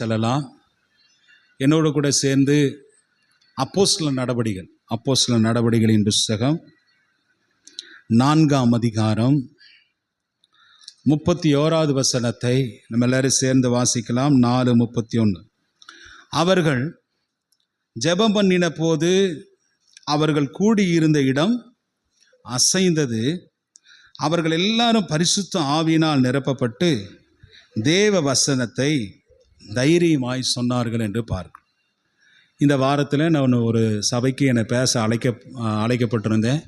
செல்லலாம். என்னோடு கூட சேர்ந்து அப்போஸ்தல நடவடிக்கைகளின் புஸ்தகம் 4ஆம் அதிகாரம் 31வது வசனத்தை நம்ம எல்லாரும் சேர்ந்து வாசிக்கலாம். 4:31. அவர்கள் ஜெபம் பண்ணின போது அவர்கள் கூடியிருந்த இடம் அசைந்தது. அவர்கள் எல்லாரும் பரிசுத்த ஆவியினால் நிரப்பப்பட்டு தேவ வசனத்தை தைரியமாய் சொன்னார்கள் என்று பார்க்கிறோம். இந்த வாரத்தில் நான் ஒரு சபைக்கு என்னை பேச அழைக்கப்பட்டிருந்தேன்.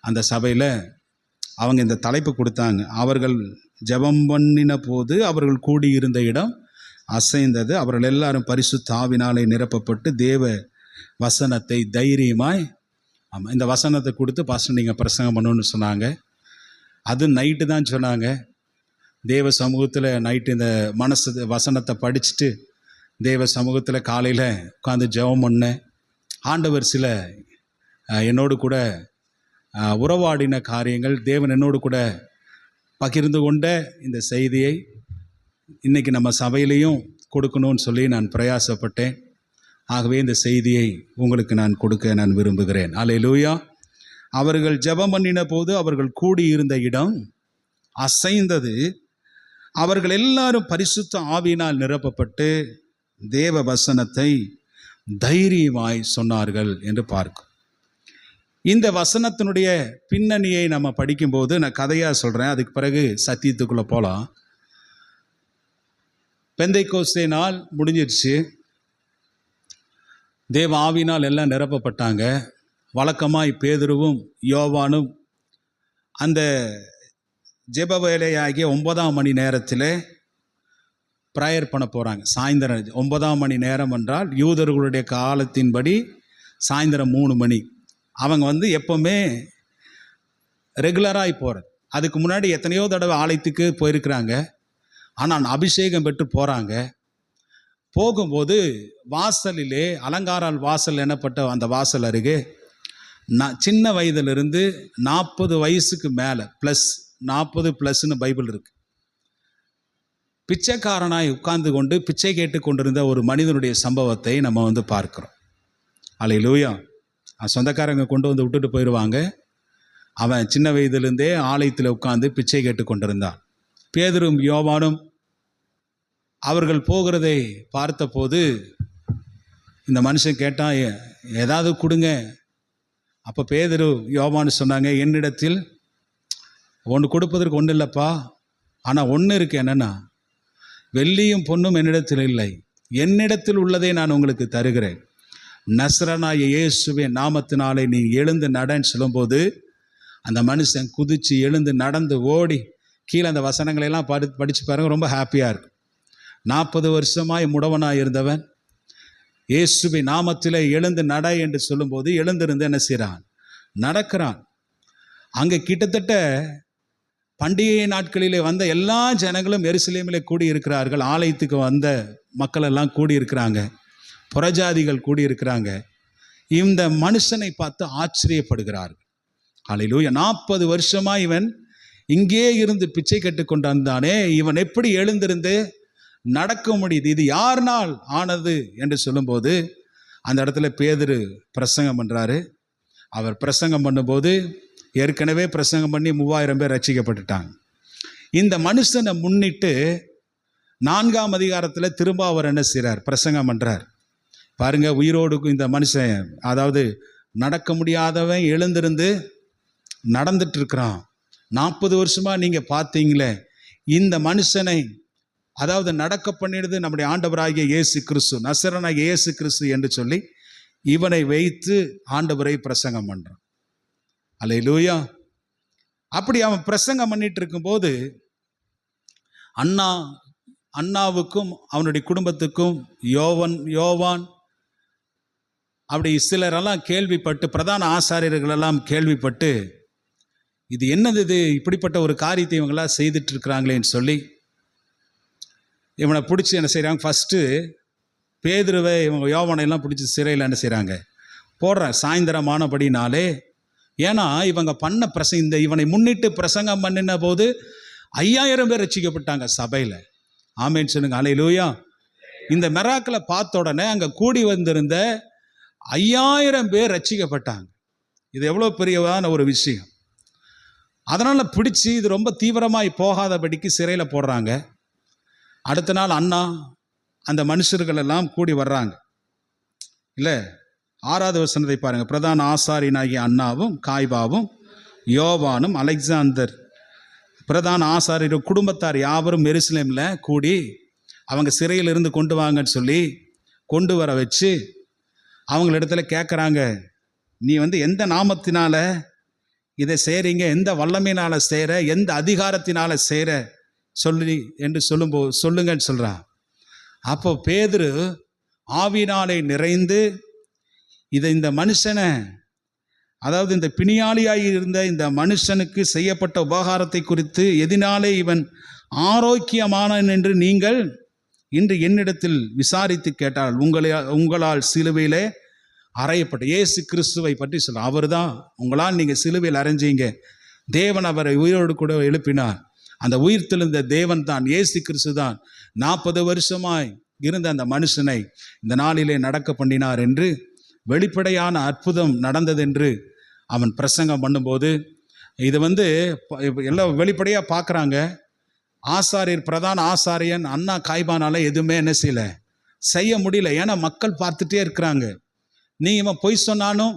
அந்த சபையில் அவங்க இந்த தலைப்பு கொடுத்தாங்க. அவர்கள் ஜெபம் பண்ணின போது அவர்கள் கூடியிருந்த இடம் அசைந்தது. அவர்கள் எல்லாரும் பரிசுத்த ஆவியினாலே நிரப்பப்பட்டு தேவ வசனத்தை தைரியமாய், ஆமாம், இந்த வசனத்தை கொடுத்து பாஸ்டர் நீங்கள் பிரசங்கம் பண்ணணும்னு சொன்னாங்க. அது நைட்டு தான் சொன்னாங்க. தேவ சமூகத்தில் நைட்டு இந்த வசனத்தை படிச்சுட்டு தேவ சமூகத்தில் காலையில் உட்காந்து ஜெபம் பண்ணேன். ஆண்டவர் சில என்னோடு கூட உறவாடின காரியங்கள், தேவன் என்னோடு கூட பகிர்ந்து கொண்ட இந்த செய்தியை இன்றைக்கி நம்ம சபையிலையும் கொடுக்கணும்னு சொல்லி நான் பிரயாசப்பட்டேன். ஆகவே இந்த செய்தியை உங்களுக்கு நான் கொடுக்க நான் விரும்புகிறேன். அல்லேலூயா. அவர்கள் ஜெபம் பண்ணின போது அவர்கள் கூடியிருந்த இடம் அசைந்தது. அவர்கள் எல்லாரும் பரிசுத்த ஆவியினால் நிரப்பப்பட்டு தேவ வசனத்தை தைரியமாய் சொன்னார்கள் என்று பார்க்கும். இந்த வசனத்தினுடைய பின்னணியை நம்ம படிக்கும்போது நான் கதையாக சொல்கிறேன், அதுக்கு பிறகு சத்தியத்துக்குள்ளே போகலாம். பெந்தைக்கோஸ்தே நாள் முடிஞ்சிருச்சு. தேவ ஆவியினால் எல்லாம் நிரப்பப்பட்டாங்க. வழக்கமாய் பேதுருவும் யோவானும் அந்த ஜெப வேலையாகிய 9ஆம் மணி நேரத்தில் ப்ரேயர் பண்ண போகிறாங்க. சாயந்தரம் 9ஆம் மணி நேரம் என்றால் யூதர்களுடைய காலத்தின்படி சாயந்தரம் 3 மணி. அவங்க எப்போவுமே ரெகுலராக போகிறது. அதுக்கு முன்னாடி எத்தனையோ தடவை ஆலயத்துக்கு போயிருக்கிறாங்க. ஆனால் அபிஷேகம் பெற்று போகிறாங்க. போகும்போது வாசலிலே அலங்காரால் வாசல் எனப்பட்ட அந்த வாசல் அருகே சின்ன வயதிலிருந்து 40 வயசுக்கு மேலே +40 பைபிள் இருக்குது, பிச்சைக்காரனாய் உட்கார்ந்து கொண்டு பிச்சை கேட்டு கொண்டிருந்த ஒரு மனிதனுடைய சம்பவத்தை நம்ம பார்க்குறோம். அல்லேலூயா. சொந்தக்காரங்க கொண்டு விட்டுட்டு போயிடுவாங்க. அவன் சின்ன வயதிலிருந்தே ஆலயத்தில் உட்கார்ந்து பிச்சை கேட்டு கொண்டிருந்தான். பேதுரும் யோவானும் அவர்கள் போகிறதை பார்த்தபோது இந்த மனுஷன் கேட்டான், ஏதாவது கொடுங்க. அப்போ பேதுரு யோவானு சொன்னாங்க, என்னிடத்தில் ஒன்று கொடுப்பதற்கு ஒன்றும் இல்லைப்பா, ஆனால் ஒன்று இருக்கு. என்னென்னா, வெள்ளியும் பொன்னும் என்னிடத்தில் இல்லை, என்னிடத்தில் உள்ளதை நான் உங்களுக்கு தருகிறேன். நசரேயனாகிய இயேசுவின் நாமத்தினாலே நீ எழுந்து நடன்னு சொல்லும்போது அந்த மனுஷன் குதித்து எழுந்து நடந்து ஓடி கீழே அந்த வசனங்களெல்லாம் படித்து பாருங்க, ரொம்ப ஹாப்பியாக இருக்கும். 40 வருஷமாய் முடவனாய் இருந்தவன் இயேசுவின் நாமத்தில் எழுந்து நட என்று சொல்லும்போது எழுந்திருந்து என்ன செய்கிறான்? நடக்கிறான். அங்கே கிட்டத்தட்ட பண்டிகை நாட்களிலே வந்த எல்லா ஜனங்களும் எருசலேமிலே கூடியிருக்கிறார்கள். ஆலயத்துக்கு வந்த மக்கள் எல்லாம் கூடியிருக்கிறாங்க, புறஜாதிகள் கூடியிருக்கிறாங்க. இந்த மனுஷனை பார்த்து ஆச்சரியப்படுகிறார்கள். அல்லேலூயா. 40 வருஷமாக இவன் இங்கே இருந்து பிச்சை கட்டு கொண்டாந்தானே, இவன் எப்படி எழுந்திருந்து நடக்க முடியுது? இது யார்னால் ஆனது என்று சொல்லும்போது அந்த இடத்துல பேதுரு பிரசங்கம் பண்ணுறாரு. அவர் பிரசங்கம் பண்ணும்போது ஏற்கனவே பிரசங்கம் பண்ணி 3000 பேர் ரட்சிக்கப்பட்டுட்டாங்க. இந்த மனுஷனை முன்னிட்டு 4ஆம் அதிகாரத்தில் திரும்ப அவர் என்ன செய்கிறார்? பிரசங்கம் பண்ணுறார். பாருங்க, உயிரோடு இந்த மனுஷன், அதாவது நடக்க முடியாதவன் எழுந்திருந்து நடந்துட்டு இருக்கிறான். 40 வருஷமாக நீங்கள் பார்த்தீங்களே, இந்த மனுஷனை அதாவது நடக்க பண்ணிடுது நம்முடைய ஆண்டவராகிய இயேசு கிறிஸ்து, நசரேயனாகிய இயேசு கிறிஸ்து என்று சொல்லி இவனை வைத்து ஆண்டவரை பிரசங்கம் பண்ணுறான். அல்லேலூயா. அப்படி அவன் பிரசங்கம் பண்ணிட்டு இருக்கும்போது அண்ணாவுக்கும் அவனுடைய குடும்பத்துக்கும் யோவான் அப்படி சிலரெல்லாம் கேள்விப்பட்டு, பிரதான ஆசாரியர்களெல்லாம் கேள்விப்பட்டு, இது என்னது, இது இப்படிப்பட்ட ஒரு காரியத்தை இவங்களாம் செய்துட்டு இருக்கிறாங்களேன்னு சொல்லி இவனை பிடிச்சி என்ன செய்கிறாங்க? ஃபஸ்ட்டு பேதுருவை இவங்க யோவானையெல்லாம் பிடிச்சி சிறையில் என்ன செய்கிறாங்க? போடுறாங்க. சாயந்தரமானபடினாலே, ஏன்னா இவங்க பண்ண இவனை முன்னிட்டு பிரசங்கம் பண்ணின போது 5000 பேர் ரட்சிக்கப்பட்டாங்க சபையில். ஆமேன்னு சொல்லுங்க. அல்லேலூயா. இந்த மிராக்கிளை பார்த்த உடனே அங்கே கூடி வந்திருந்த 5000 பேர் ரட்சிக்கப்பட்டாங்க. இது எவ்வளோ பெரியவான ஒரு விஷயம். அதனால் பிடிச்சி இது ரொம்ப தீவிரமாய் போகாதபடிக்கு சிறையில் போடுறாங்க. அடுத்த நாள் அண்ணா அந்த மனுஷர்கள் எல்லாம் கூடி வர்றாங்க. இல்லை, 6வது வசனத்தை பாருங்கள். பிரதான ஆசாரியனாகிய அண்ணாவும் காய்பாவும் யோவானும் அலெக்சாந்தர் பிரதான ஆசாரியர் குடும்பத்தார் யாவரும் எருசலேமில் கூடி அவங்க சிறையிலிருந்து கொண்டு வாங்கன்னு சொல்லி கொண்டு வர வச்சு அவங்களிடத்துல கேட்குறாங்க, நீ எந்த நாமத்தினால இதை செய்கிறீங்க, எந்த வல்லமையினால் செய்கிற, எந்த அதிகாரத்தினால் செய்கிற சொல்லி என்று சொல்லுங்கன்னு சொல்கிறான். அப்போ பேதுரு ஆவியினாலே நிறைந்து இந்த மனுஷனை, அதாவது இந்த பிணியாளியாய் இருந்த இந்த மனுஷனுக்கு செய்யப்பட்ட உபகாரத்தை குறித்து எதினாலே இவன் ஆரோக்கியமானான் என்று நீங்கள் இன்று என்னிடத்தில் விசாரித்து கேட்டால் உங்களால் சிலுவையிலே அறையப்பட்ட இயேசு கிறிஸ்துவை பற்றி சொல்ல. அவர் தான் உங்களால் நீங்கள் சிலுவையில் அறைஞ்சீங்க. தேவன் அவரை உயிரோடு கூட எழுப்பினார். அந்த உயிர்த்தெழுந்த தேவன் தான், இயேசு கிறிஸ்து தான் 40 வருஷமாய் இருந்த அந்த மனுஷனை இந்த நாளிலே நடக்க பண்ணினார் என்று வெளிப்படையான அற்புதம் நடந்ததென்று அவன் பிரசங்கம் பண்ணும்போது இது எல்லாம் வெளிப்படையாக பார்க்குறாங்க. ஆசாரியர், பிரதான ஆசாரியன் அண்ணா காய்பானால எதுவுமே என்ன செய்ய முடியல. ஏன்னா மக்கள் பார்த்துட்டே இருக்கிறாங்க. நீ இவன் பொய் சொன்னாலும்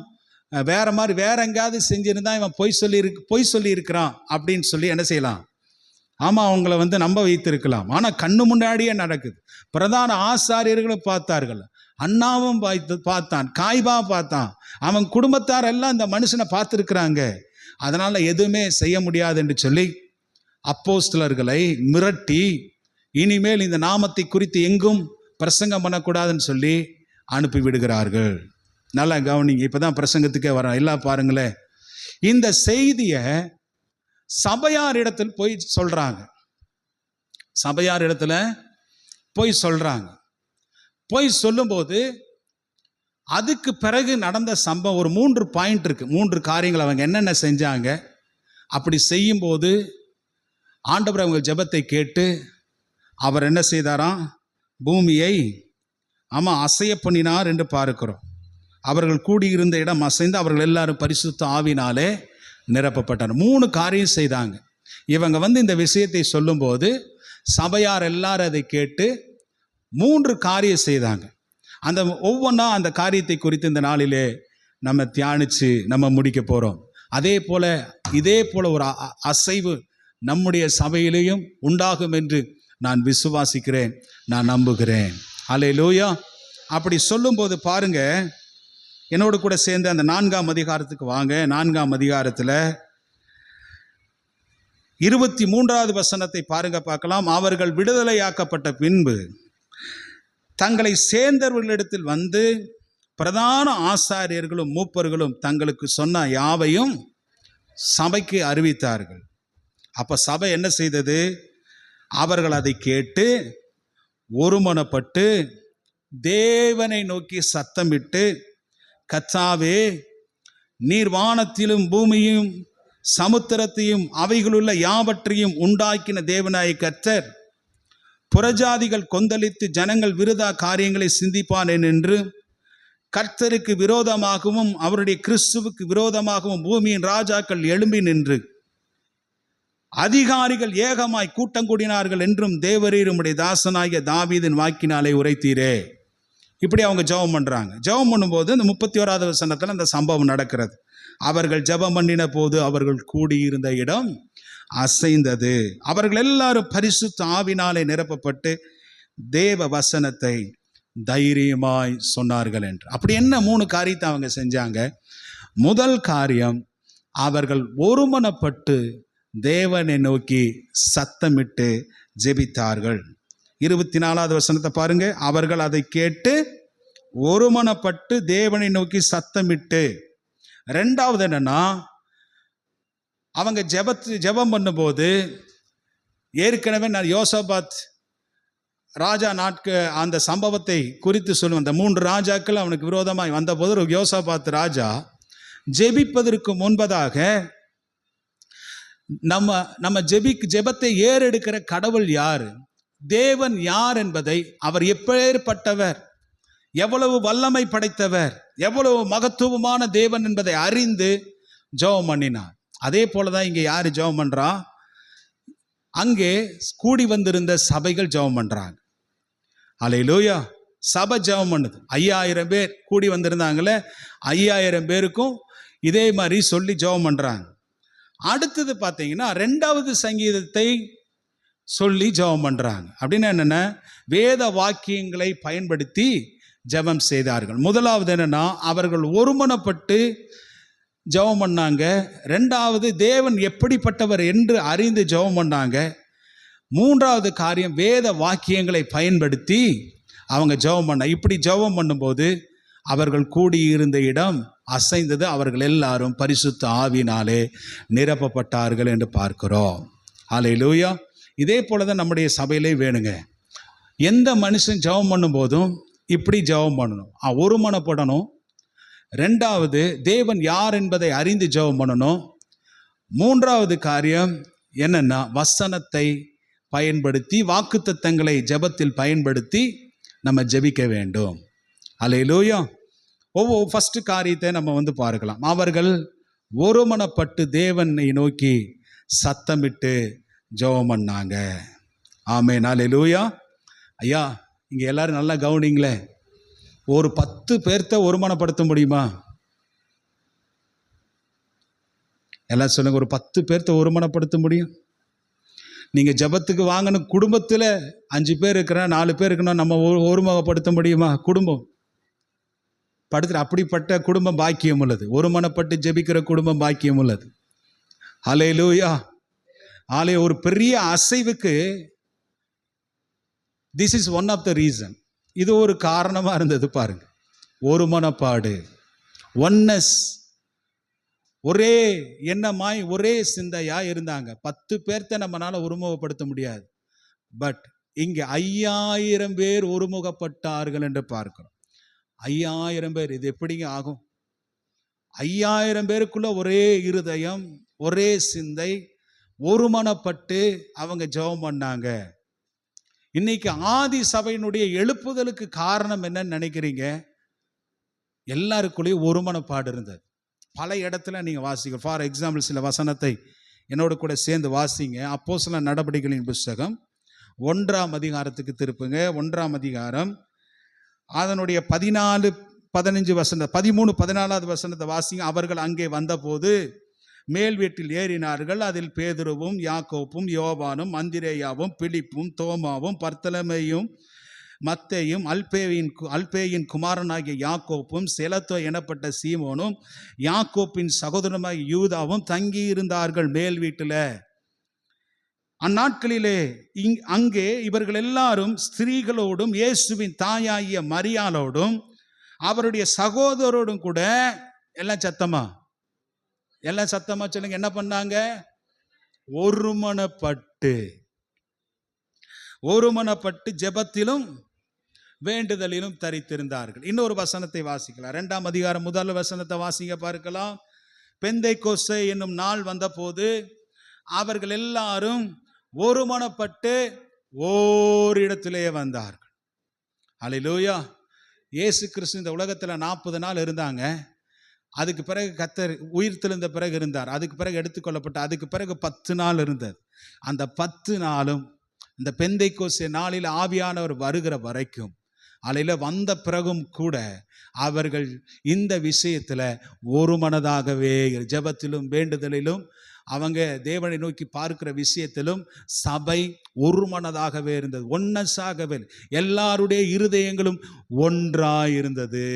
வேற மாதிரி வேற எங்கேயாவது செஞ்சிருந்தா இவன் பொய் சொல்லி இருக்கிறான் அப்படின்னு சொல்லி என்ன செய்யலாம்? ஆமாம், அவங்கள நம்ப வைத்திருக்கலாம். ஆனால் கண்ணு முன்னாடியே நடக்குது. பிரதான ஆசாரியர்களும் பார்த்தார்கள், அண்ணாவும் பார்த்தான், காய்பா பார்த்தான், அவன் குடும்பத்தார் எல்லாம் இந்த மனுஷனை பார்த்துருக்குறாங்க. அதனால் எதுவுமே செய்ய முடியாது என்று சொல்லி அப்போஸ்தலர்களை மிரட்டி இனிமேல் இந்த நாமத்தை குறித்து எங்கும் பிரசங்கம் பண்ணக்கூடாதுன்னு சொல்லி அனுப்பி விடுகிறார்கள். நல்லா கவனிங்க, இப்போதான் பிரசங்கத்துக்கே வரோம். எல்லாம் பாருங்களேன், இந்த செய்தியை சபையார் இடத்துல போய் சொல்றாங்க. சபையார் இடத்துல போய் சொல்றாங்க. போய் சொல்லும்போது அதுக்கு பிறகு நடந்த சம்பவம் ஒரு 3 பாயிண்ட் இருக்கு. 3 காரியங்கள் அவங்க என்னென்ன செஞ்சாங்க. அப்படி செய்யும்போது ஆண்டவர் அவங்க ஜெபத்தை கேட்டு அவர் என்ன செய்தாராம்? பூமியை அசைய பண்ணினார் என்று பார்க்கிறோம். அவர்கள் கூடியிருந்த இடம் அசைந்து அவர்கள் எல்லாரும் பரிசுத்த ஆவினாலே நிரப்பப்பட்டார். 3 காரியம் செய்தாங்க. இவங்க இந்த விஷயத்தை சொல்லும்போது சபையார் எல்லாரும் அதை கேட்டு 3 காரியம் செய்தாங்க. அந்த ஒவ்வொன்றா அந்த காரியத்தை குறித்து இந்த நாளிலே நம்ம தியானித்து நம்ம முடிக்க போகிறோம். இதே போல ஒரு அசைவு நம்முடைய சபையிலேயும் உண்டாகும் என்று நான் விசுவாசிக்கிறேன், நான் நம்புகிறேன். அல்லேலூயா. அப்படி சொல்லும்போது பாருங்க, என்னோடு கூட சேர்ந்து அந்த 4ஆம் அதிகாரத்துக்கு வாங்க. 4ஆம் அதிகாரத்தில் 23வது வசனத்தை பாருங்க, பார்க்கலாம். அவர்கள் விடுதலையாக்கப்பட்ட பின்பு தங்களை சேர்ந்தவர்களிடத்தில் வந்து பிரதான ஆசாரியர்களும் மூப்பர்களும் தங்களுக்கு சொன்ன யாவையும் சபைக்கு அறிவித்தார்கள். அப்ப சபை என்ன செய்தது? அவர்கள் அதை கேட்டு ஒருமனப்பட்டு தேவனை நோக்கி சத்தமிட்டு, கர்த்தாவே, நீர் வானத்திலும் பூமியும் சமுத்திரத்தையும் அவைகளுள்ள யாவற்றையும் உண்டாக்கின தேவனாய கர்த்தர், புறஜாதிகள் கொந்தளித்து ஜனங்கள் விருதா காரியங்களை சிந்திப்பானேன் என்று கர்த்தருக்கு விரோதமாகவும் அவருடைய கிறிஸ்துவுக்கு விரோதமாகவும் பூமியின் ராஜாக்கள் எழும்பி நின்று அதிகாரிகள் ஏகமாய் கூட்டம் கூடினார்கள் என்றும் தேவரீர் உம்முடைய தாசனாகிய தாவீதின் வாக்கினாலே உரைத்தீரே. இப்படி அவங்க ஜெபம் பண்றாங்க. ஜெபம் பண்ணும்போது இந்த 31வது வசனத்தில் அந்த சம்பவம் நடக்கிறது. அவர்கள் ஜெபம் பண்ணின போது அவர்கள் கூடியிருந்த இடம் அசைந்தது. அவர்கள் எல்லாரும் பரிசுத்த ஆவினாலே நிரப்பப்பட்டு தேவ வசனத்தை தைரியமாய் சொன்னார்கள் என்று. அப்படி என்ன 3 காரியத்தை அவங்க செஞ்சாங்க? முதல் காரியம், அவர்கள் ஒருமனப்பட்டு தேவனை நோக்கி சத்தமிட்டு ஜெபித்தார்கள். 24வது வசனத்தை பாருங்க. அவர்கள் அதை கேட்டு ஒருமனப்பட்டு தேவனை நோக்கி சத்தமிட்டு. 2வது என்னன்னா, அவங்க ஜெபம் பண்ணும்போது ஏற்கனவே நான் யோசபாத் ராஜா அந்த சம்பவத்தை குறித்து சொல்லுவேன். அந்த 3 ராஜாக்கள் அவனுக்கு விரோதமாய் வந்தபோது ஒரு யோசபாத் ராஜா ஜெபிப்பதற்கு முன்பதாக நம்ம ஜெபத்தை ஏறெடுக்கிற கடவுள் யாரு? தேவன் யார் என்பதை, அவர் எப்பேற்பட்டவர், எவ்வளவு வல்லமை படைத்தவர், எவ்வளவு மகத்துவமான தேவன் என்பதை அறிந்து ஜெபம் பண்ணினார். அதே போலதான் இங்கே யாரு ஜெபம் பண்றா? அங்கே கூடி வந்திருந்த சபைகள் ஜெபம் பண்றாங்க. அல்லேலூயா. சபை ஜெபம் பண்ணுது. 5000 பேர் கூடி வந்திருந்தாங்களே, 5000 பேருக்கும் இதே மாதிரி சொல்லி ஜெபம் பண்றாங்க. அடுத்தது பார்த்தீங்கன்னா 2வது சங்கீதத்தை சொல்லி ஜெபம் பண்றாங்க. அப்படின்னா என்னன்னா, வேத வாக்கியங்களை பயன்படுத்தி ஜெபம் செய்தார்கள். முதலாவது என்னன்னா, அவர்கள் ஒருமனப்பட்டு ஜெபம் பண்ணாங்க. 2வது தேவன் எப்படிப்பட்டவர் என்று அறிந்து ஜெபம் பண்ணாங்க. 3வது காரியம், வேத வாக்கியங்களை பயன்படுத்தி அவங்க ஜெபம் பண்ண. இப்படி ஜெபம் பண்ணும்போது அவர்கள் கூடியிருந்த இடம் அசைந்தது. அவர்கள் எல்லாரும் பரிசுத்த ஆவியினாலே நிரப்பப்பட்டார்கள் என்று பார்க்கிறோம். அல்லேலூயா. இதே போலதான் நம்முடைய சபையிலே வேணுங்க. எந்த மனுஷன் ஜெபம் பண்ணும் போதும் இப்படி ஜெபம் பண்ணணும், ஒருமனப்படணும். 2வது தேவன் யார் என்பதை அறிந்து ஜெபம் பண்ணணும். 3வது காரியம் என்னன்னா, வசனத்தை பயன்படுத்தி, வாக்குத்தத்தங்களை ஜெபத்தில் பயன்படுத்தி நம்ம ஜெபிக்க வேண்டும். அல்லேலூயா. ஃபர்ஸ்ட் காரியத்தை நம்ம பார்க்கலாம். அவர்கள் ஒருமனப்பட்டு தேவனை நோக்கி சத்தமிட்டு ஜெபம் பண்ணாங்க. ஆமென். அல்லேலூயா. ஐயா, இங்க எல்லாரும் நல்லா கவனிங்களே. ஒரு 10 பேர்த்த ஒருமனப்படுத்த முடியுமா? எல்லாம் சொல்லுங்க. ஒரு 10 பேர்த்த ஒருமனப்படுத்த முடியும்? நீங்க ஜெபத்துக்கு வாங்கணும். குடும்பத்தில் 5 பேர் இருக்கிறா, 4 பேர் இருக்கணும், நம்ம ஒருமுகப்படுத்த முடியுமா? குடும்பம் படுத்துற அப்படிப்பட்ட குடும்பம் பாக்கியம் உள்ளது. ஒருமனப்பட்டு ஜெபிக்கிற குடும்பம் பாக்கியம் உள்ளது. அல்லேலூயா. ஒரு பெரிய அசைவுக்கு this is one of the reason. இது ஒரு காரணமா இருந்தது பாருங்க. ஒரு மனப்பாடு, ஒன்னஸ், ஒரே எண்ணமாய் ஒரே சிந்தையா இருந்தாங்க. 10 பேர்த்த நம்மளால ஒருமுகப்படுத்த முடியாது. பட் இங்க 5000 பேர் ஒருமுகப்பட்டார்கள் என்று பார்க்கிறோம். 5000 பேர். இது எப்படிங்க ஆகும்? 5000 பேருக்குள்ள ஒரே இருதயம், ஒரே சிந்தை, ஒருமனப்பட்டு அவங்க ஜெபம் பண்ணாங்க. இன்னைக்கு ஆதி சபையினுடைய எழுப்புதலுக்கு காரணம் என்னன்னு நினைக்கிறீங்க? எல்லாருக்குள்ளேயும் ஒருமனப்பாடு இருந்தது. பல இடத்துல நீங்க வாசிங்க. ஃபார் எக்ஸாம்பிள், சில வசனத்தை என்னோட கூட சேர்ந்து வாசிங்க. அப்போஸ்தலர் நடபடிகளின் புஸ்தகம் 1ஆம் அதிகாரத்துக்கு திருப்புங்க. 1ஆம் அதிகாரம் அதனுடைய 14, 15 வசனம், 13, 14வது வசனத்தை வாசிங்க. அவர்கள் அங்கே வந்தபோது மேல் வீட்டில் ஏறினார்கள். அதில் பேதுருவும் யாக்கோப்பும் யோவானும் அந்திரேயாவும் பிலிப்பும் தோமாவும் பர்த்தலமேயும் மத்தேயும் அல்பேயின் குமாரனாகிய யாக்கோப்பும் செலத்தோ எனப்பட்ட சீமோனும் யாக்கோப்பின் சகோதரனாகிய யூதாவும் தங்கியிருந்தார்கள் மேல் வீட்டில். அந்நாட்களிலே அங்கே இவர்கள் எல்லாரும் ஸ்திரீகளோடும் இயேசுவின் தாயாகிய மரியாளோடும் அவருடைய சகோதரோடும் கூட எல்லாம் சத்தமா சொல்லுங்க, என்ன பண்ணாங்க? ஒருமனப்பட்டு ஜெபத்திலும் வேண்டுதலிலும் தரித்திருந்தார்கள். இன்னொரு வசனத்தை வாசிக்கலாம். 2ஆம் அதிகாரம் 1 வசனத்தை வாசிங்க பார்க்கலாம். பெந்தைக்கோஸ்தே என்னும் நாள் வந்தபோது அவர்கள் எல்லாரும் ஒருமனப்பட்டு ஓரிடத்திலே வந்தார்கள். அல்லேலூயா. இயேசு கிறிஸ்து இந்த உலகத்தில் 40 நாள் இருந்தாங்க. அதுக்கு பிறகு கர்த்தர் உயிர் தெழுந்த பிறகு இருந்தார். அதுக்கு பிறகு எடுத்துக்கொள்ளப்பட்ட, அதுக்கு பிறகு 10 நாள் இருந்தது. அந்த 10 நாளும் இந்த பெந்தைக்கோஸ்தே நாளில் ஆவியானவர் வருகிற வரைக்கும், அலையில வந்த பிறகும் கூட அவர்கள் இந்த விஷயத்துல ஒரு மனதாகவே ஜெபத்திலும் வேண்டுதலிலும் அவங்க தேவனை நோக்கி பார்க்கிற விஷயத்திலும் சபை ஒரு மனதாகவே இருந்தது. ஒன்னஸாகவே எல்லாருடைய இருதயங்களும் ஒன்றாயிருந்தது.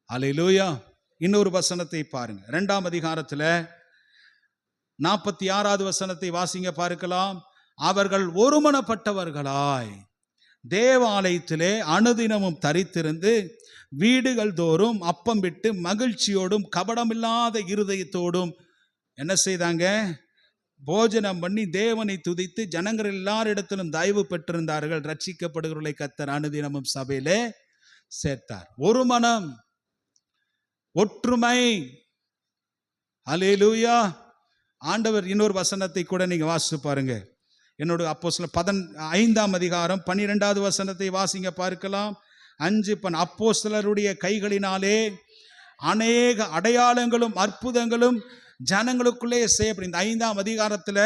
அல்லேலூயா. இன்னொரு வசனத்தை பாருங்க. 2ஆம் அதிகாரத்துல 46வது வசனத்தை வாசிங்க பார்க்கலாம். அவர்கள் ஒருமனப்பட்டவர்களாய் தேவாலயத்திலே அனுதினமும் தரித்திருந்து வீடுகள் தோறும் அப்பம் விட்டு மகிழ்ச்சியோடும் கபடமில்லாத இருதயத்தோடும் என்ன செய்தாங்க? போஜனம் பண்ணி தேவனை துதித்து ஜனங்கள் எல்லாரிடத்திலும் தயவு பெற்றிருந்தார்கள். ரட்சிக்கப்படுகிறவர்களை கர்த்தர் அனுதினமும் சபையிலே சேர்த்தார். ஒரு மனம், ஒற்றுமை. அல்லேலூயா. ஆண்டவர் இன்னொரு வசனத்தை கூட நீங்க வாசிச்சு பாருங்க. என்னோட அப்போஸ்தலர் 5ஆம் அதிகாரம் 12வது வசனத்தை வாசிங்க பார்க்கலாம். 5 அப்போஸ்தலருடைய கைகளினாலே அநேக அடையாளங்களும் அற்புதங்களும் ஜனங்களுக்குள்ளே செய்யப்படும். இந்த 5ஆம் அதிகாரத்தில்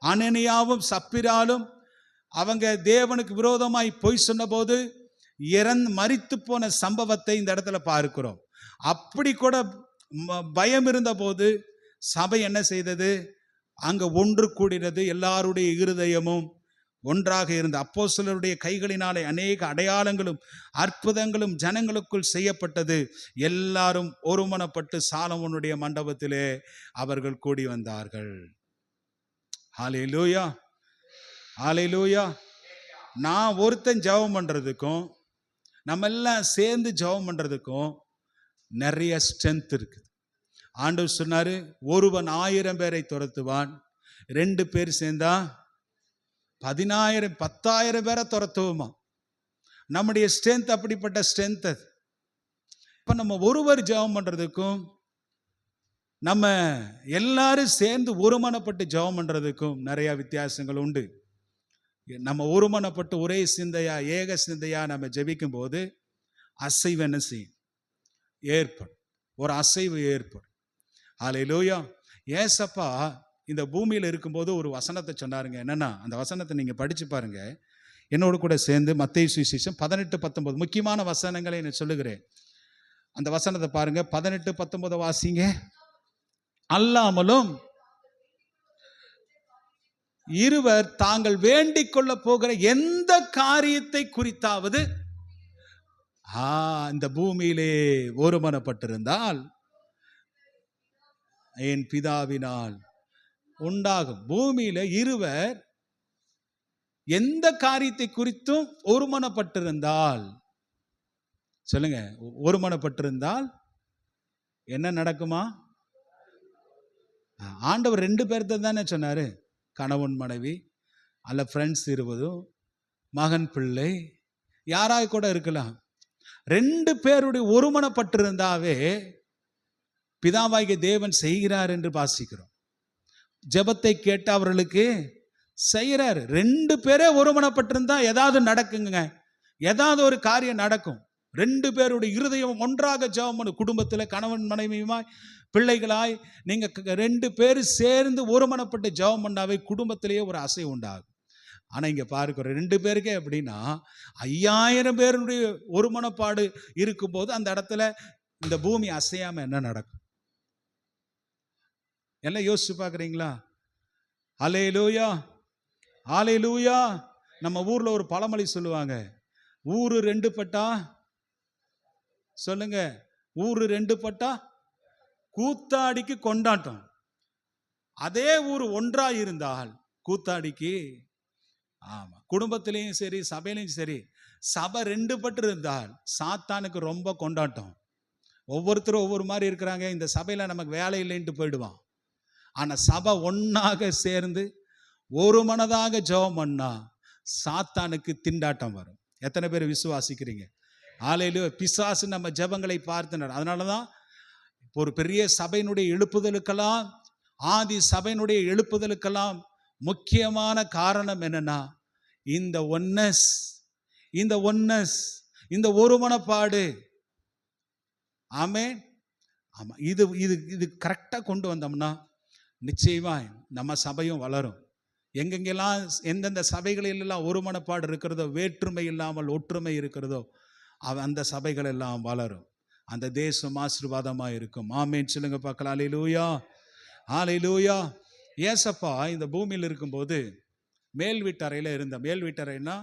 அனனியாவும் சப்பிராலும் அவங்க தேவனுக்கு விரோதமாய் பொய் சொன்னபோது மரித்து போன சம்பவத்தை இந்த இடத்துல பார்க்கிறோம். அப்படி கூட பயம் இருந்த போது சபை என்ன செய்தது? அங்க ஒன்று கூடினது. எல்லாருடைய இருதயமும் ஒன்றாக இருந்த அப்போஸ்தலருடைய கைகளினாலே அநேக அடையாளங்களும் அற்புதங்களும் ஜனங்களுக்குள் செய்யப்பட்டது. எல்லாரும் ஒருமனப்பட்டு சாலமோனுடைய மண்டபத்திலே அவர்கள் கூடி வந்தார்கள். ஹல்லேலூயா, ஹல்லேலூயா. நான் ஒருத்தன் ஜெபம் பண்றதுக்கும் நம்ம எல்லாம் சேர்ந்து ஜெபம் பண்றதுக்கும் நிறைய ஸ்ட்ரென்த் இருக்குது. ஆண்டவர் சொன்னாரு, ஒருவன் 1000 பேரை துரத்துவான், 2 பேர் சேர்ந்தா 10,000 பேரை துரத்துவோமா. நம்முடைய ஸ்ட்ரென்த் அப்படிப்பட்ட ஸ்ட்ரென்த் அது. இப்ப நம்ம ஒருவர் ஜெபம் பண்றதுக்கும் நம்ம எல்லாரும் சேர்ந்து ஒருமனப்பட்டு ஜெபம் பண்றதுக்கும் நிறைய வித்தியாசங்கள் உண்டு. நம்ம ஒருமனப்பட்டு ஒரே சிந்தையா ஏக சிந்தையா நம்ம ஜெபிக்கும் போது அசைவு என்ன செய்யும்? ஏற்படும், ஒரு அசைவு ஏற்படும். ஹல்லேலூயா. ஏசப்பா இந்த பூமியில் இருக்கும்போது ஒரு வசனத்தை சொன்னாருங்க. என்னன்னா, அந்த வசனத்தை நீங்க படிச்சு பாருங்க என்னோடு கூட சேர்ந்து. மத்தேயு சுவிசேஷம் 18-19 முக்கியமான வசனங்களை நான் சொல்லுகிறேன். அந்த வசனத்தை பாருங்க. 18-19 வாசிங்க. அல்லாமலும் இருவர் தாங்கள் வேண்டிக் கொள்ள போகிற எந்த காரியத்தை குறித்தாவது இந்த பூமியிலே ஒருமனப்பட்டிருந்தால் என் பிதாவினால் உண்டாகும். பூமியில இருவர் எந்த காரியத்தை குறித்தும் ஒருமனப்பட்டிருந்தால், சொல்லுங்க, ஒருமனப்பட்டிருந்தால் என்ன நடக்குமா? ஆண்டவர் 2 பேர்த்த தானே சொன்னாரு. கணவன் மனைவி அல்ல ஃப்ரெண்ட்ஸ் 20, மகன் பிள்ளை, யாராய் கூட இருக்கலாம். 2 பேருடைய ஒருமனப்பட்டிருந்தாவே பிதாவாகிய தேவன் செய்கிறார் என்று வாசிக்கிறோம். ஜெபத்தை கேட்டு அவர்களுக்கு செய்கிறார். 2 பேரே ஒருமனப்பட்டிருந்தா ஏதாவது நடக்குங்க, ஏதாவது ஒரு காரியம் நடக்கும். 2 பேருடைய இருதயம் ஒன்றாக ஜெபம் பண்ணு. குடும்பத்தில் கணவன் மனைவியுமாய் பிள்ளைகளாய் நீங்க 2 பேர் சேர்ந்து ஒருமனப்பட்டு ஜெபம் பண்ணாவே குடும்பத்திலேயே ஒரு அசை உண்டாகும். ஆனா இங்க பாருங்க, 2 பேருக்கே எப்படின்னா 5000 பேருடைய ஒருமனப்பாடு இருக்கும்போது அந்த இடத்துல இந்த பூமி அசையாம என்ன நடக்கும்? எல்லாம் யோசிச்சு பார்க்குறீங்களா? ஹல்லேலூயா, ஹல்லேலூயா. நம்ம ஊர்ல ஒரு பழமொழி சொல்லுவாங்க, ஊரு 2 பட்டா, சொல்லுங்க, ஊரு 2 பட்டா கூத்தாடிக்கு கொண்டாட்டம். அதே ஊர் ஒன்றா இருந்தால் கூத்தாடிக்கு, ஆமா, குடும்பத்திலையும் சரி சபையிலையும் சரி, சபை 2 பட்டு இருந்தால் சாத்தானுக்கு ரொம்ப கொண்டாட்டம். ஒவ்வொருத்தரும் ஒவ்வொரு மாதிரி இருக்கிறாங்க. இந்த சபையில நமக்கு வேலை இல்லைன்ட்டு போயிடுவான். ஆனா சபை ஒன்னாக சேர்ந்து ஒரு மனதாக ஜெபம் பண்ணா சாத்தானுக்கு திண்டாட்டம் வரும். எத்தனை பேர் விசுவாசிக்கிறீங்க? ஹல்லேலூயா. பிசாசு நம்ம ஜெபங்களை பார்த்துனார். அதனாலதான் ஒரு பெரிய சபையினுடைய எழுப்புதலுக்கெல்லாம், ஆதி சபையினுடைய எழுப்புதலுக்கெல்லாம் முக்கியமான காரணம் என்னன்னா இந்த ஒன்னஸ், இந்த ஒருமனப்பாடு. ஆமென். ஆமா, இது கரெக்டா கொண்டு வந்தோம்னா நிச்சயமா நம்ம சபையும் வளரும். எங்கெங்கெல்லாம் எந்தெந்த சபைகளிலெல்லாம் ஒருமனப்பாடு இருக்கிறதோ, வேற்றுமை இல்லாமல் ஒற்றுமை இருக்கிறதோ, அந்த சபைகள் எல்லாம் வளரும். அந்த தேசம் ஆசீர்வாதமாக இருக்கும். ஆமென் சொல்லுங்க பார்க்கலாம். ஹல்லேலூயா, ஹல்லேலூயா. ஏசப்பா இந்த பூமியில் இருக்கும்போது மேல் வீட்டறையில் இருந்த, மேல் வீட்டறைன்னா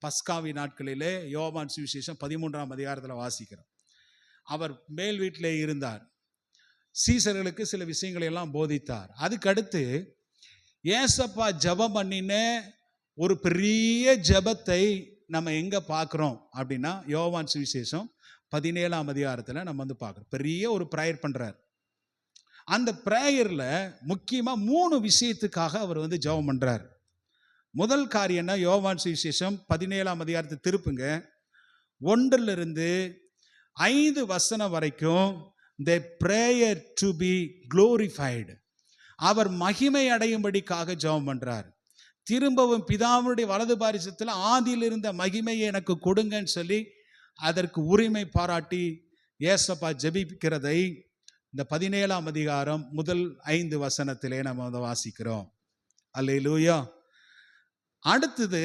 பஸ்காவி நாட்களிலே யோவான் சுவிசேஷம் 13ஆம் அதிகாரத்தில் வாசிக்கிறோம். அவர் மேல் வீட்டிலே இருந்தார். சீசர்களுக்கு சில விஷயங்களை எல்லாம் போதித்தார். அதுக்கடுத்து ஏசப்பா ஜெபம் பண்ணின ஒரு பெரிய ஜெபத்தை நம்ம எங்க பார்க்கிறோம் அப்படின்னா யோவான் சுவிசேஷம் 17ஆம் அதிகாரத்தில் நம்ம வந்து பார்க்குறோம். பெரிய ஒரு ப்ரேயர் பண்றார். அந்த ப்ரேயர்ல முக்கியமா 3 விஷயத்துக்காக அவர் வந்து ஜெபம் பண்றார். முதல் காரியம்னா யோவான் சுவிசேஷம் 17ஆம் அதிகாரத்தை திருப்புங்க, 1 to 5 வசனம் வரைக்கும் the prayer to be glorified, அவர் மகிமை அடையும்படிக்காக ஜெபம் பண்றார். திரும்பவும் பிதாவுடைய வலது பாரிசத்தில் ஆதியில் இருந்த மகிமையை எனக்கு கொடுங்கன்னு சொல்லி அதற்கு உரிமை பாராட்டி ஏசப்பா ஜெபிக்கிறதை இந்த 17ஆம் அதிகாரம் முதல் 5 வசனத்திலே நம்ம அதை வாசிக்கிறோம். அல்லேலூயா. அடுத்தது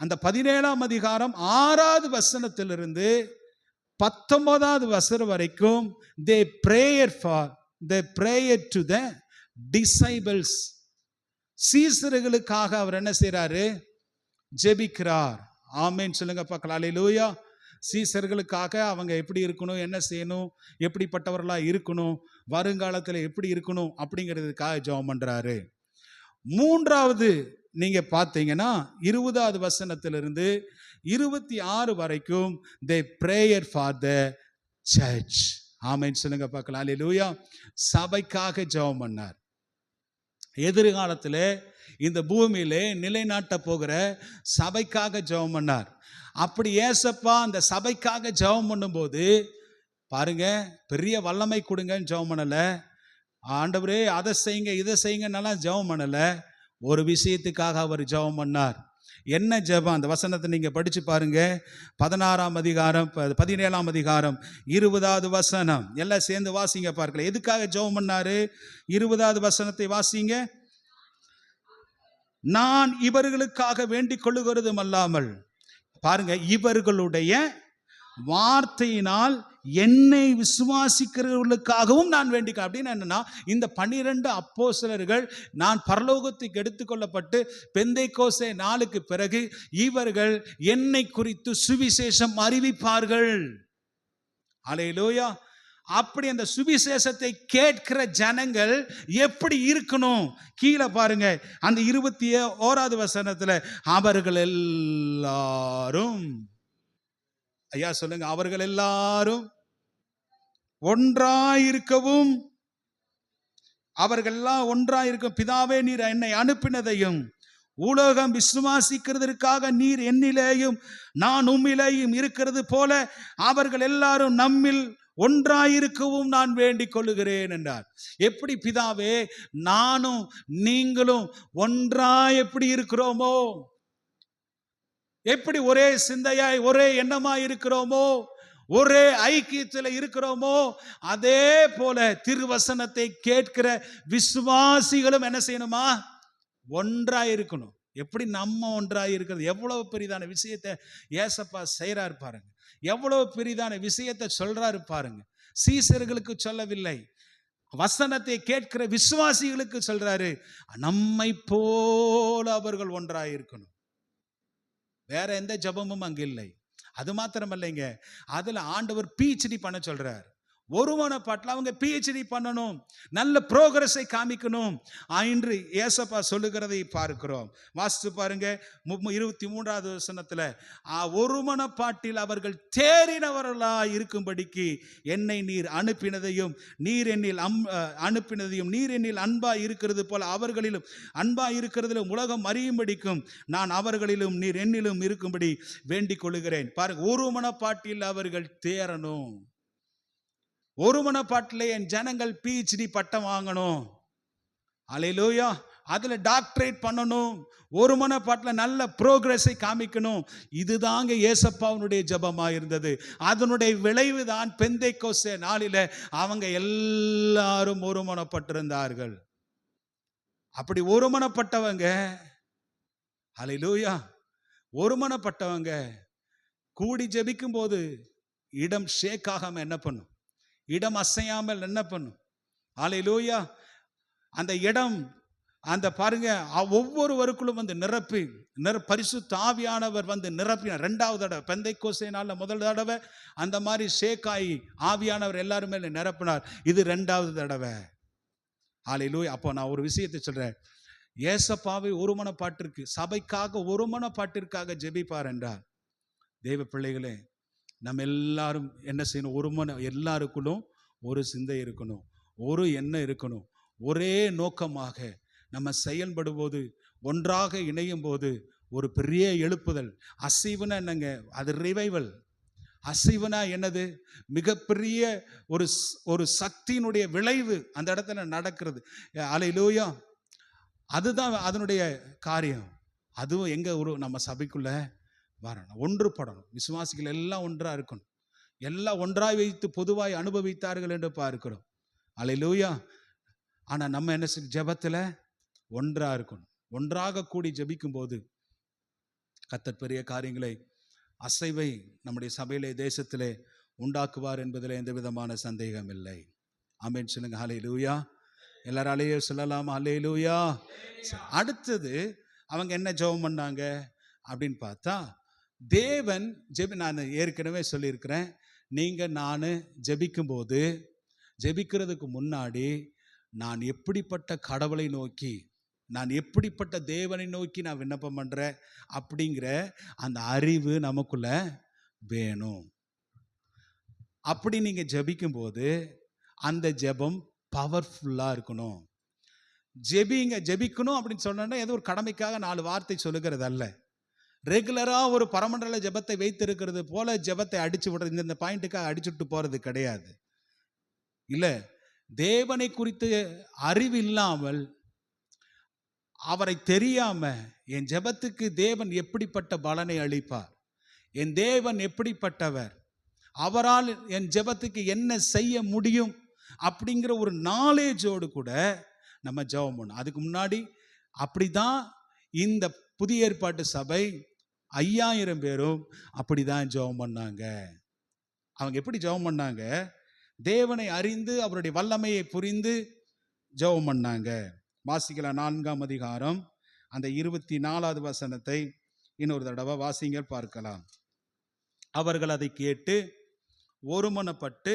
அந்த 17ஆம் அதிகாரம் 6வது வசனத்திலிருந்து 19வது வசனம் வரைக்கும் they prayer to the disciples. சீசர்களுக்காக அவர் என்ன செய்றாரு? ஜெபிக்கிறார். ஆமென் சொல்லுங்க பார்க்கலாம். அல்லேலூயா. சீசர்களுக்காக அவங்க எப்படி இருக்கணும், என்ன செய்யணும், எப்படிப்பட்டவர்களா இருக்கணும், வருங்காலத்தில் எப்படி இருக்கணும் அப்படிங்கிறதுக்காக ஜெபம் பண்றாரு. மூன்றாவது நீங்க பார்த்தீங்கன்னா 20வது வசனத்திலிருந்து 26 வரைக்கும் they prayer for the church. ஆமென் சொல்லுங்க பார்க்கலாம். அல்லேலூயா. சபைக்காக ஜெபம் பண்ணார். எதிர்காலத்தில் இந்த பூமியிலே நிலைநாட்ட போகிற சபைக்காக ஜெபம் பண்ணார். அப்படி ஏசப்பா அந்த சபைக்காக ஜெபம் பண்ணும்போது பாருங்க, பெரிய வல்லமை கொடுங்கன்னு ஜெபம் பண்ணல, ஆண்டவரே அதை செய்யுங்க இதை செய்யுங்கன்னாலாம் ஜெபம் பண்ணல. ஒரு விஷயத்துக்காக அவர் ஜெபம் பண்ணார். என்ன ஜெபம்? அந்த வசனத்தை நீங்க படிச்சு பாருங்க. 16ஆம் அதிகாரம் 17ஆம் அதிகாரம் 20வது வசனம் எல்லாம் சேர்ந்து வாசிங்க பார்க்கலாம். எதுக்காக ஜெபம் பண்ணாரு? 20வது வசனத்தை வாசிங்க. நான் இவர்களுக்காக வேண்டிக் கொள்ளுகிறதும் அல்லாமல், பாருங்க, இவர்களுடைய வார்த்தையினால் என்னை விசுவாசிக்கிறவர்களுக்காகவும் நான் வேண்டிக்க. அப்படின்னு என்னன்னா, இந்த 12 அப்போஸ்தலர்கள் நான் பரலோகத்துக்கு எடுத்துக்கொள்ளப்பட்டு பெந்தைக்கோஸ்தே நாளுக்கு பிறகு இவர்கள் என்னை குறித்து சுவிசேஷம் அறிவிப்பார்கள். அல்லேலூயா. அப்படி அந்த சுவிசேஷத்தை கேட்கிற ஜனங்கள் எப்படி இருக்கணும்? கீழே பாருங்க, அந்த 21வது வசனத்துல அவர்கள் எல்லாரும், ஐயா சொல்லுங்க, அவர்கள் எல்லாரும் ஒன்றாயிருக்கவும், அவர்கள் எல்லாம் ஒன்றாயிருக்கும். பிதாவே, நீர் என்னை அனுப்பினதையும் உலகம் விசுவாசிக்கிறதற்காக நீர் என்னிலேயும் நான் உம்மிலேயும் இருக்கிறது போல அவர்கள் எல்லாரும் நம்மில் ஒன்றாயிருக்கவும் நான் வேண்டிக் கொள்ளுகிறேன் என்றார். எப்படி பிதாவே, நானும் நீங்களும் ஒன்றாய் எப்படி இருக்கிறோமோ, எப்படி ஒரே சிந்தையாய் ஒரே எண்ணமாய் இருக்கிறோமோ, ஒரே ஐக்கியத்தில் இருக்கிறோமோ, அதே போல திருவசனத்தை கேட்கிற விசுவாசிகளும் என்ன செய்யணுமா? ஒன்றாய் இருக்கணும். எப்படி நம்ம ஒன்றாய் இருக்கிறது? எவ்வளவு பெரிதான விஷயத்தை ஏசப்பா செய்றாரு பாருங்க. எவ்வளவு பெரிதான விஷயத்தை சொல்றாரு பாருங்க. சீசர்களுக்கு சொல்லவில்லை, வசனத்தை கேட்கிற விசுவாசிகளுக்கு சொல்றாரு, நம்மை போல அவர்கள் ஒன்றாய் இருக்கணும். வேற எந்த ஜபமும் அங்க இல்லை. அது மாத்திரமல்லைங்க, அதுல ஆண்டவர் PhD பண்ண சொல்றார். ஒருமனப்பாட்டில் அவங்க PhD பண்ணணும், நல்ல ப்ரோக்ரஸை காமிக்கணும் என்று ஏசப்பா சொல்லுகிறதை பார்க்கிறோம். வாசித்து பாருங்க 23வது வசனத்துல, ஒருமனப்பாட்டில் அவர்கள் தேறினவர்களாய் இருக்கும்படிக்கு என்னை நீர் அனுப்பினதையும் நீர் என்னில் அனுப்பினதையும் நீர் என்னில் அன்பாய் இருக்கிறது போல அவர்களிலும் அன்பாய் இருக்கிறதிலும் உலகம் அறியும்படிக்கும் நான் அவர்களிலும் நீர் என்னிலும் இருக்கும்படி வேண்டிக் கொள்ளுகிறேன். பாருங்க, ஒருமனப்பாட்டில் அவர்கள் தேறணும். ஒரு மனப்பாட்டில் என் ஜனங்கள் PhD பட்டம் வாங்கணும். அல்லேலூயா. அதுல டாக்டரேட் பண்ணணும். ஒரு மனப்பாட்டில் நல்ல ப்ரோக்ரஸை காமிக்கணும். இதுதாங்க ஏசப்பாவுடைய ஜபமா இருந்தது. அதனுடைய விளைவு தான் பெந்தைக்கோஸ்தே நாளில அவங்க எல்லாரும் ஒருமனப்பட்டிருந்தார்கள். அப்படி ஒருமனப்பட்டவங்க, அல்லேலூயா, ஒருமனப்பட்டவங்க கூடி ஜெபிக்கும் போது இடம் ஷேக் ஆகாம என்ன பண்ணும்? இடம் அசையாமல் என்ன பண்ணும்? அல்லேலூயா. அந்த இடம், அந்த பாருங்க, ஒவ்வொருவருக்குள்ளும் வந்து நிரப்பி பரிசுத்த ஆவியானவர் வந்து நிரப்பினார். 2வது தடவை பெந்தைக்கோஸ்தே நாள்ல முதல் தடவை அந்த மாதிரி ஷேக்காயி ஆவியானவர் எல்லாருமே நிரப்பினார். இது 2வது தடவை. அல்லேலூயா. அப்போ நான் ஒரு விஷயத்தை சொல்றேன். ஏசப்பாவை ஒருமனப்பாட்டிற்கு, சபைக்காக ஒருமனப்பாட்டிற்காக ஜெபிப்பார் என்றார். தேவ பிள்ளைகளே, நம்ம எல்லாரும் என்ன செய்யணும்? எல்லாருக்குள்ளும் ஒரு சிந்தை இருக்கணும், ஒரு எண்ணம் இருக்கணும். ஒரே நோக்கமாக நம்ம செயல்படும்போது, ஒன்றாக இணையும் போது ஒரு பெரிய எழுப்புதல். அசைவுனா என்னங்க? அது ரிவைவல். அசைவுனா என்னது? மிகப்பெரிய ஒரு சக்தியினுடைய விளைவு அந்த இடத்துல நடக்கிறது. அல்லேலூயா. அதுதான் அதனுடைய காரியம். அதுவும் எங்க நம்ம சபைக்குள்ள வரணும், ஒன்றுபடணும். விசுவாசிகள் எல்லாம் ஒன்றா இருக்கணும். எல்லாம் ஒன்றாய் வைத்து பொதுவாய் அனுபவித்தார்கள் என்று பார்க்கிறோம். அல்லேலூயா. ஆனா நம்ம என்ன ஜெபத்துல ஒன்றா இருக்கணும். ஒன்றாக கூடி ஜெபிக்கும் போது கர்த்தர் பெரிய காரியங்களை, அசைவை நம்முடைய சபையிலே, தேசத்திலே உண்டாக்குவார் என்பதில் எந்த விதமான சந்தேகம் இல்லை. ஆமென் சொல்லுங்க. ஹல்லேலூயா. எல்லாராலேயே சொல்லலாம் ஹல்லேலூயா. அடுத்தது அவங்க என்ன ஜெபம் பண்ணாங்க அப்படின்னு பார்த்தா, தேவன் நான் ஏற்கனவே சொல்லியிருக்கிறேன், நீங்க நான் ஜெபிக்கும் போது, ஜெபிக்கிறதுக்கு முன்னாடி நான் எப்படிப்பட்ட கடவுளை நோக்கி, நான் எப்படிப்பட்ட தேவனை நோக்கி நான் விண்ணப்பம் பண்றேன் அப்படிங்கிற அந்த அறிவு நமக்குள்ள வேணும். அப்படி நீங்க ஜெபிக்கும் போது அந்த ஜெபம் பவர்ஃபுல்லா இருக்கணும். ஜெபிக்கணும் அப்படின்னு சொன்னா ஏதோ ஒரு கடமைக்காக 4 வார்த்தை சொல்லுகிறது அல்ல. ரெகுலரா ஒரு பரமண்டல ஜெபத்தை வைத்திருக்கிறது போல ஜெபத்தை அடிச்சு விடுறது, இந்த பாயிண்ட்டுக்காக அடிச்சுட்டு போறது கிடையாது. இல்ல, தேவனை குறித்து அறிவு இல்லாமல், அவரை தெரியாம என் ஜெபத்துக்கு தேவன் எப்படிப்பட்ட பலனை அளிப்பார், என் தேவன் எப்படிப்பட்டவர், அவரால் என் ஜெபத்துக்கு என்ன செய்ய முடியும் அப்படிங்கிற ஒரு நாலேஜோடு கூட நம்ம ஜெபம் பண்ணணும். அதுக்கு முன்னாடி அப்படிதான் இந்த புதிய ஏற்பாட்டு சபை 5000 பேரும் அப்படிதான் ஜெபம் பண்ணாங்க. அவங்க எப்படி ஜெபம் பண்ணாங்க? தேவனை அறிந்து அவருடைய வல்லமையை புரிந்து ஜெபம் பண்ணாங்க. வாசிக்கலாம் 4ஆம் அதிகாரம் அந்த 24வது வசனத்தை இன்னொரு தடவை வாசிங்க பார்க்கலாம். அவர்கள் அதை கேட்டு ஒருமனப்பட்டு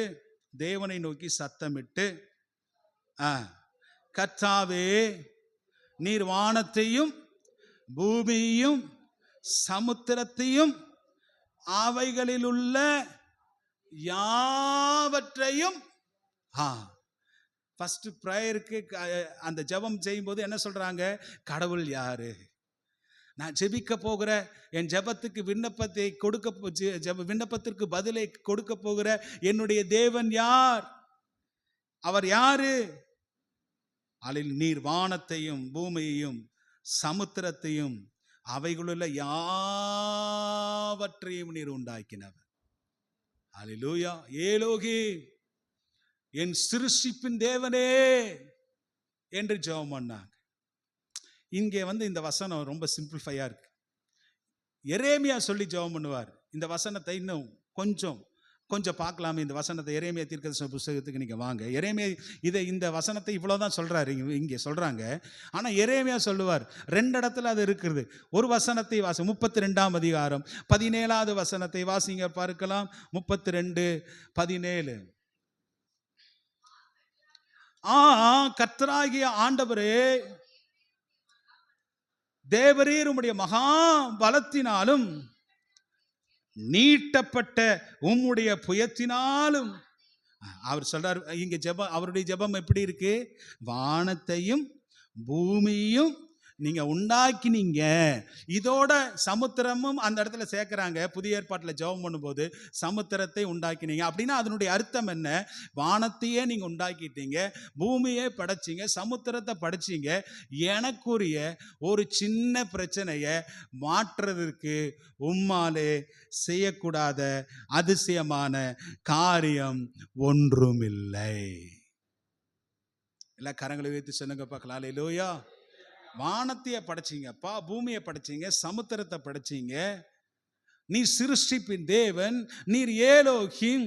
தேவனை நோக்கி சத்தமிட்டு, கர்த்தாவே, நீர் வானத்தையும் பூமியையும் சமுத்திரத்தையும் அவைகளில் உள்ள யாவற்றையும், ஃபர்ஸ்ட் பிரேயருக்கு அந்த ஜெபம் செய்யும் போது என்ன சொல்றாங்க? கடவுள் யாரு? நான் ஜெபிக்க போகிற என் ஜெபத்துக்கு விண்ணப்பத்தை விண்ணப்பத்திற்கு பதிலை கொடுக்க போகிற என்னுடைய தேவன் யார்? அவர் யாரு? அதில் நீர் வானத்தையும் பூமியையும் சமுத்திரத்தையும் அவைகளுள்ள யாவற்றையும் நீர் உண்டாக்கினவர். அல்லேலூயா. ஏலோகி, என் சிருஷ்டிப்பின் தேவனே என்று ஜெபம் பண்ணாங்க. இங்கே இந்த வசனம் ரொம்ப சிம்பிளிஃபையா இருக்கு. எரேமியா சொல்லி ஜெபம் பண்ணுவார். இந்த வசனத்தை இன்னும் கொஞ்சம் பார்க்கலாமே. இந்த வசனத்தை எரேமியா தீர்க்கதரிசன புத்தகத்துக்கு நீங்க வாங்க. எரேமியா இந்த வசனத்தை இவ்வளவுதான் சொல்றாரு, இங்கே சொல்றாங்க. ஆனா எரேமியா சொல்லுவார் 2 இடத்துல அது இருக்குது. ஒரு வசனத்தை 32ஆம் அதிகாரம் 17வது வசனத்தை வாசிங்க பார்க்கலாம். 32:17. கர்த்தராகிய ஆண்டவரே, தேவரீர் உம்முடைய மகா பலத்தினாலும் நீட்டப்பட்ட உம்முடைய புயத்தினாலும். அவர் சொல்றார் இங்க ஜெபம், அவருடைய ஜெபம் எப்படி இருக்கு? வானத்தையும் பூமியையும் நீங்க உண்டாக்கினீங்க. இதோட சமுத்திரமும் அந்த இடத்துல சேர்க்கிறாங்க. புதிய ஏற்பாட்டில் ஜெபம் பண்ணும்போது சமுத்திரத்தை உண்டாக்கினீங்க அப்படின்னா அதனுடைய அர்த்தம் என்ன? வானத்தையே நீங்க உண்டாக்கிட்டீங்க, பூமியே படைச்சிங்க, சமுத்திரத்தை படைச்சிங்க. எனக்குரிய ஒரு சின்ன பிரச்சனையை மாற்றுறதுக்கு உம்மாலே செய்யக்கூடாத அதிசயமான காரியம் ஒன்றும் இல்லை. எல்லா கரங்களை வைத்து சொல்லுங்க பார்க்கலாம். அல்லேலூயா. வானத்தையே படைச்சிங்கப்பா, பூமியை படைச்சிங்க, சமுத்திரத்தை படைச்சிங்க. நீ சிருஷ்டிப்பின் தேவன், நீர் ஏலோகிம்.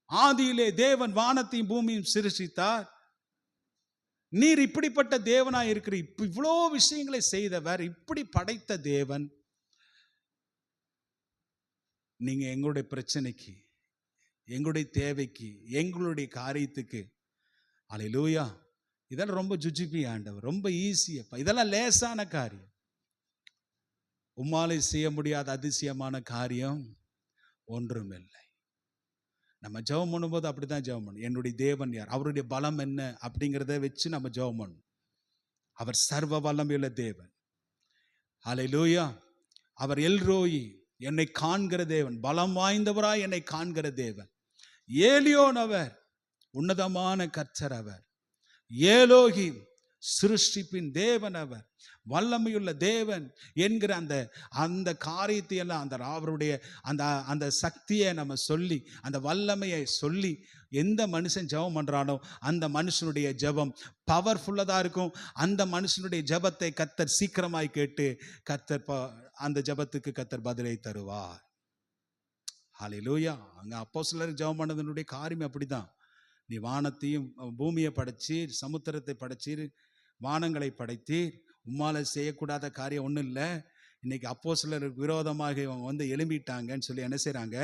ஆதியிலே தேவன் வானத்தையும் பூமியும் சிருஷ்டித்தார். நீர் இப்படிப்பட்ட தேவனாய் இருக்கிற, இவ்வளோ விஷயங்களை செய்தவர், இப்படி படைத்த தேவன், நீங்க எங்களுடைய பிரச்சனைக்கு, எங்களுடைய தேவைக்கு, எங்களுடைய காரியத்துக்கு, அல்லேலூயா, இதெல்லாம் ரொம்ப ஜுஜிபி ஆண்டவர், ரொம்ப ஈஸியப்பா, இதெல்லாம் லேசான காரியம். உம்மாலே செய்ய முடியாத அதிசயமான காரியம் ஒன்றுமில்லை. நம்ம ஜெபம் பண்ணும்போது அப்படிதான் ஜெபம் பண்ணணும். என்னுடைய தேவன் யார், அவருடைய பலம் என்ன அப்படிங்கிறத வச்சு நம்ம ஜெபம் பண்ணணும். அவர் சர்வ வல்லமையுள்ள தேவன். அல்லேலூயா. அவர் எல்ரோயி, என்னை காண்கிற தேவன், பலம் வாய்ந்தவராய் என்னை காண்கிற தேவன். ஏலியோன், அவர் உன்னதமான கர்த்தர், அவர் ஏலோகி, சிருஷ்டிப்பின் தேவன் அவர், வல்லமையுள்ள தேவன் என்கிற அந்த அந்த காரியத்தை எல்லாம் அந்த அவருடைய அந்த அந்த சக்தியை நம்ம சொல்லி, அந்த வல்லமையை சொல்லி எந்த மனுஷன் ஜெபம் பண்றானோ அந்த மனுஷனுடைய ஜெபம் பவர்ஃபுல்லதாக இருக்கும். அந்த மனுஷனுடைய ஜெபத்தை கர்த்தர் சீக்கிரமாய் கேட்டு கர்த்தர் அந்த ஜெபத்துக்கு கர்த்தர் பதிலை தருவார். ஹல்லேலூயா. அங்கே அப்போஸ்தலர் ஜெபம் பண்ணதனுடைய காரியம் அப்படிதான். நீ வானத்தையும் பூமியை படைச்சி, சமுத்திரத்தை படைச்சி, வானங்களை படைத்து, உம்மால செய்யக்கூடாத காரியம் ஒன்றும் இல்லை. இன்னைக்கு அப்போஸ்தலருக்கு விரோதமாக இவங்க வந்து எழும்பிட்டாங்கன்னு சொல்லி என்ன செய்கிறாங்க,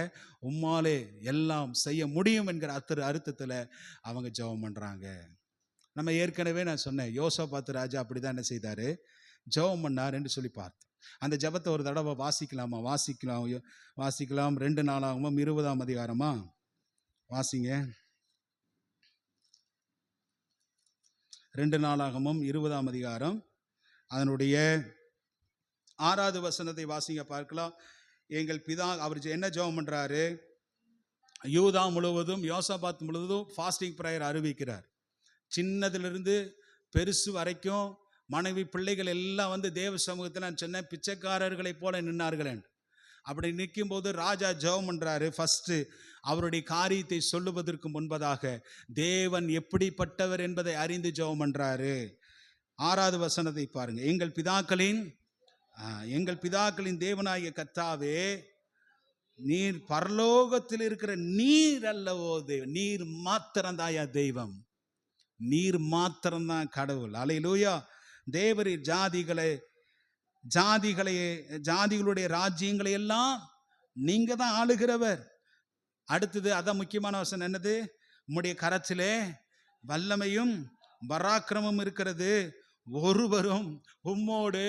உம்மாலே எல்லாம் செய்ய முடியும் என்கிற அர்த்தத்தில் அவங்க ஜெபம் பண்ணுறாங்க. நம்ம ஏற்கனவே நான் சொன்னேன், யோசபாத் ராஜா அப்படி தான் என்ன செய்தார், ஜெபம் பண்ணார் என்று சொல்லி பார்த்தோம். அந்த ஜெபத்தை ஒரு தடவை வாசிக்கலாமா? வாசிக்கலாம். 2 நாளாகமும் 20ஆம் அதிகாரமா வாசிங்க. 2 நாளாகமும் 20ஆம் அதிகாரம் அதனுடைய 6வது வசனத்தை வாசிங்க பார்க்கலாம். எங்கள் பிதா, அவர் என்ன ஜெபம் பண்றாரு, யூதா முழுவதும், யோசபாத் முழுவதும் ஃபாஸ்டிங் ப்ரேயர் அறிவிக்கிறார். சின்னதிலிருந்து பெருசு வரைக்கும் மனைவி பிள்ளைகள் எல்லாம் வந்து தேவ சமூகத்தில் நான் சொன்ன பிச்சைக்காரர்களை போல நின்னார்கள். அப்படி நிற்கும் போது ராஜா ஜெபம் பண்றாரு. ஃபர்ஸ்ட் அவருடைய காரியத்தை சொல்லுவதற்கு முன்பதாக தேவன் எப்படிப்பட்டவர் என்பதை அறிந்து ஜெபம் பண்றாரு. 6வது வசனத்தை பாருங்க. எங்கள் பிதாக்களின் தேவனாகிய கர்த்தாவே, நீர் பரலோகத்தில் இருக்கிற நீர் அல்லவோ தேவன், நீர் மாத்திரம்தாயா தெய்வம், நீர் மாத்திரம்தான் கடவுள். அல்லேலூயா. தேவரீர் ஜாதிகளுடைய ராஜ்யங்களை எல்லாம் நீங்க தான் ஆளுகிறவர். அடுத்தது அதான் முக்கியமான வசனம் என்னது, உம்முடைய கரத்திலே வல்லமையும் பராக்கிரமும் இருக்கிறது, ஒருவரும் உம்மோடு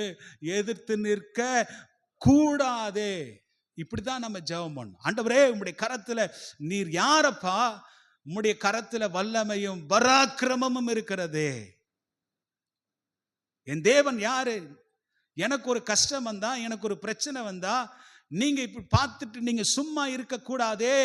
எதிர்த்து நிற்க கூடாதே. இப்படிதான் நம்ம ஜெபம் பண்ணணும். ஆண்டவரே, உம்முடைய கரத்துல நீர் யாரப்பா, உம்முடைய கரத்துல வல்லமையும் பராக்கிரமும் இருக்கிறதே. என் தேவன் யாரு? எனக்கு ஒரு கஷ்டம் வந்தா, எனக்கு ஒரு பிரச்சனை வந்தா, நீங்க இப்படி பார்த்துட்டு நீங்க சும்மா இருக்க கூடாதே.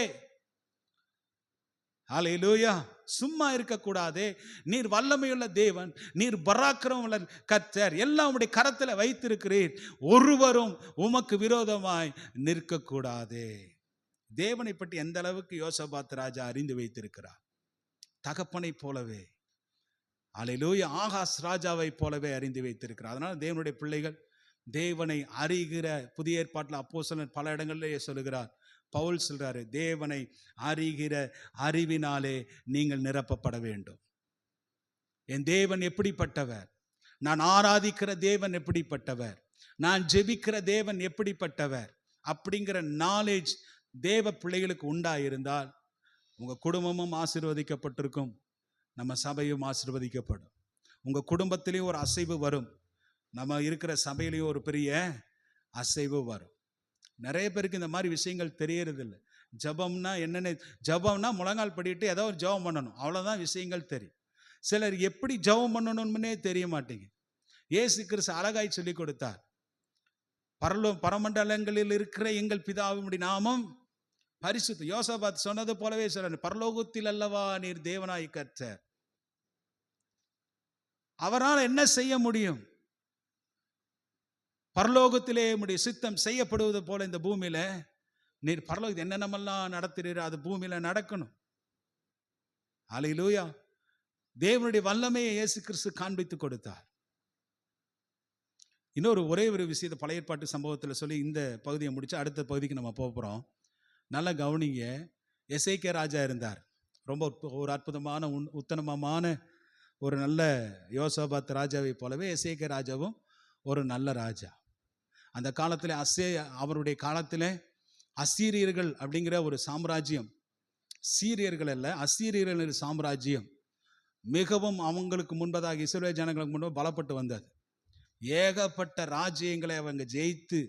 ஹல்லேலூயா. சும்மா இருக்க கூடாதே. நீர் வல்லமையுள்ள தேவன், நீர் பராக்கிரமம் உள்ள கர்த்தர், எல்லாம் உம்முடைய கரத்தில் வைத்திருக்கிறீர், ஒருவரும் உமக்கு விரோதமாய் நிற்க கூடாதே. தேவனை பற்றி எந்த அளவுக்கு யோசபாத் ராஜா அறிந்து வைத்திருக்கிறார். தகப்பனை போலவே, அல்லேலூயா, ஆகாஸ் ராஜாவை போலவே அறிந்து வைத்திருக்கிறார். அதனால தேவனுடைய பிள்ளைகள் தேவனை அறிகிற, புதிய ஏற்பாட்டில் அப்போஸ்தலர் பல இடங்களிலே சொல்லுகிறார், பவுல் சொல்றாரு, தேவனை அறிகிற அறிவினாலே நீங்கள் நிரப்பப்பட வேண்டும். என் தேவன் எப்படிப்பட்டவர், நான் ஆராதிக்கிற தேவன் எப்படிப்பட்டவர், நான் ஜெபிக்கிற தேவன் எப்படிப்பட்டவர் அப்படிங்கிற நாலேஜ் தேவ பிள்ளைகளுக்கு உண்டாயிருந்தால் உங்க குடும்பமும் ஆசீர்வதிக்கப்பட்டிருக்கும், நம்ம சபையும் ஆசீர்வதிக்கப்படும். உங்க குடும்பத்திலையும் ஒரு அசைவு வரும், நம்ம இருக்கிற சபையிலையும் ஒரு பெரிய அசைவு வரும். நிறைய பேருக்கு இந்த மாதிரி விஷயங்கள் தெரியறது இல்லை. ஜபம்னா என்னென்ன, ஜபம்னா முழங்கால் படிட்டு ஏதோ ஒரு ஜபம் பண்ணணும், அவ்வளோதான் விஷயங்கள் தெரியும். சிலர் எப்படி ஜபம் பண்ணணும்னே தெரிய மாட்டேங்க. இயேசு கிறிஸ்து அழகாய் சொல்லி கொடுத்தார், பரமண்டலங்களில் இருக்கிற எங்கள் பிதாவினுடைய நாமம் பரிசுத்த. யோசபாத் சொன்னது போலவே சொல்ற, பரலோகத்தில் அல்லவா நீர் தேவனாய் கர்த்தர், அவரால் என்ன செய்ய முடியும்? பரலோகத்திலே உம்முடைய சித்தம் செய்யப்படுவது போல இந்த பூமியில நீர் பரலோகத்தில் என்னென்னமெல்லாம் நடத்துறீர், அது பூமியில நடக்கணும். அல்லேலூயா. தேவனுடைய வல்லமையை இயேசு கிறிஸ்து காண்பித்து கொடுத்தார். இன்னொரு ஒரே ஒரு விஷயத்தை பழைய ஏற்பாட்டு சம்பவத்தில் சொல்லி இந்த பகுதியை முடிச்சு அடுத்த பகுதிக்கு நம்ம போகிறோம். நல்லா கவனிங்க. எசேக்கியா ராஜா இருந்தார், ரொம்ப ஒரு அற்புதமான உத்தமமான ஒரு நல்ல யோசபாத் ராஜாவை போலவே எசேக்கியா ராஜாவும் ஒரு நல்ல ராஜா. அந்த காலத்தில் அவருடைய காலத்தில் அசீரியர்கள் அப்படிங்கிற ஒரு சாம்ராஜ்யம், சீரியர்கள் அல்ல, அசீரியர்கள் சாம்ராஜ்யம் மிகவும் அவங்களுக்கு முன்பதாக இஸ்ரவேல் ஜனங்களுக்கு முன்பு பலப்பட்டு வந்தது. ஏகப்பட்ட ராஜ்யங்களை அவங்க ஜெயித்து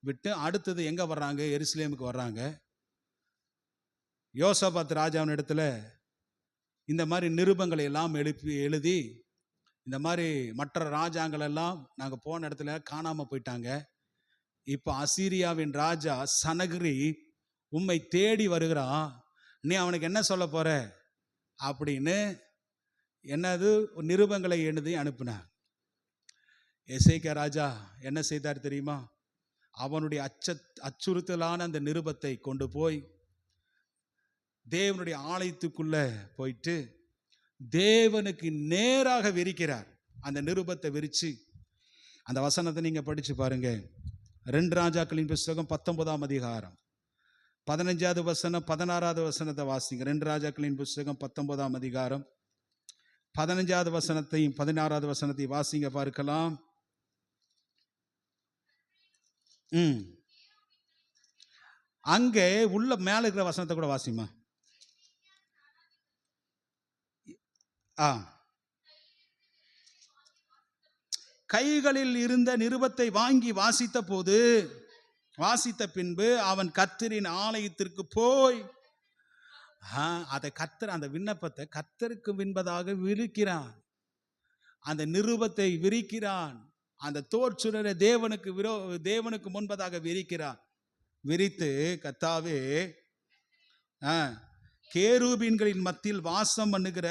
விட்டு அடுத்தது எங்க வர்றாங்க, எருசலேமுக்கு வர்றாங்க. யோசபாத் ராஜாவின் இடத்துல இந்த மாதிரி நிருபங்களை எல்லாம் எழுதி, இந்த மாதிரி மற்ற ராஜாங்கள் எல்லாம் நாங்கள் போன இடத்துல காணாமல் போயிட்டாங்க, இப்போ அசீரியாவின் ராஜா சனகிரி உம்மை தேடி வருகிறான், நீ அவனுக்கு என்ன சொல்ல போற அப்படின்னு என்னது நிருபங்களை எழுதி அனுப்பினார். எசேக்கியா ராஜா என்ன செய்தார் தெரியுமா? அவனுடைய அச்சுறுத்தலான அந்த நிருபத்தை கொண்டு போய் தேவனுடைய ஆலயத்துக்குள்ள போயிட்டு தேவனுக்கு நேராக விரிக்கிறார். அந்த நிருபத்தை விரிச்சு அந்த வசனத்தை நீங்க படிச்சு பாருங்க. 2 ராஜாக்களின் புஸ்தகம் 19ஆம் அதிகாரம் 15வது வசனம் 16வது வசனத்தை வாசிங்க. 2 ராஜாக்களின் புஸ்தகம் 19ஆம் அதிகாரம் 15வது வசனத்தையும் 16வது வசனத்தையும் வாசிங்க பார்க்கலாம். அங்கே உள்ள மேல இருக்கிற வசனத்தை கூட வாசிமா. கைகளில் இருந்த நிருபத்தை வாங்கி வாசித்த பின்பு அவன் கர்த்தரின் ஆலயத்திற்கு போய் அதை அந்த விண்ணப்பத்தை கர்த்தருக்கு என்பதாக விரிக்கிறான். அந்த நிருபத்தை விரிக்கிறான். அந்த தோற்சுடரை தேவனுக்கு முன்பதாக விரிக்கிறான். விரித்து, கர்த்தாவே, கேருபீன்களின் மத்தியில் வாசம் பண்ணுகிற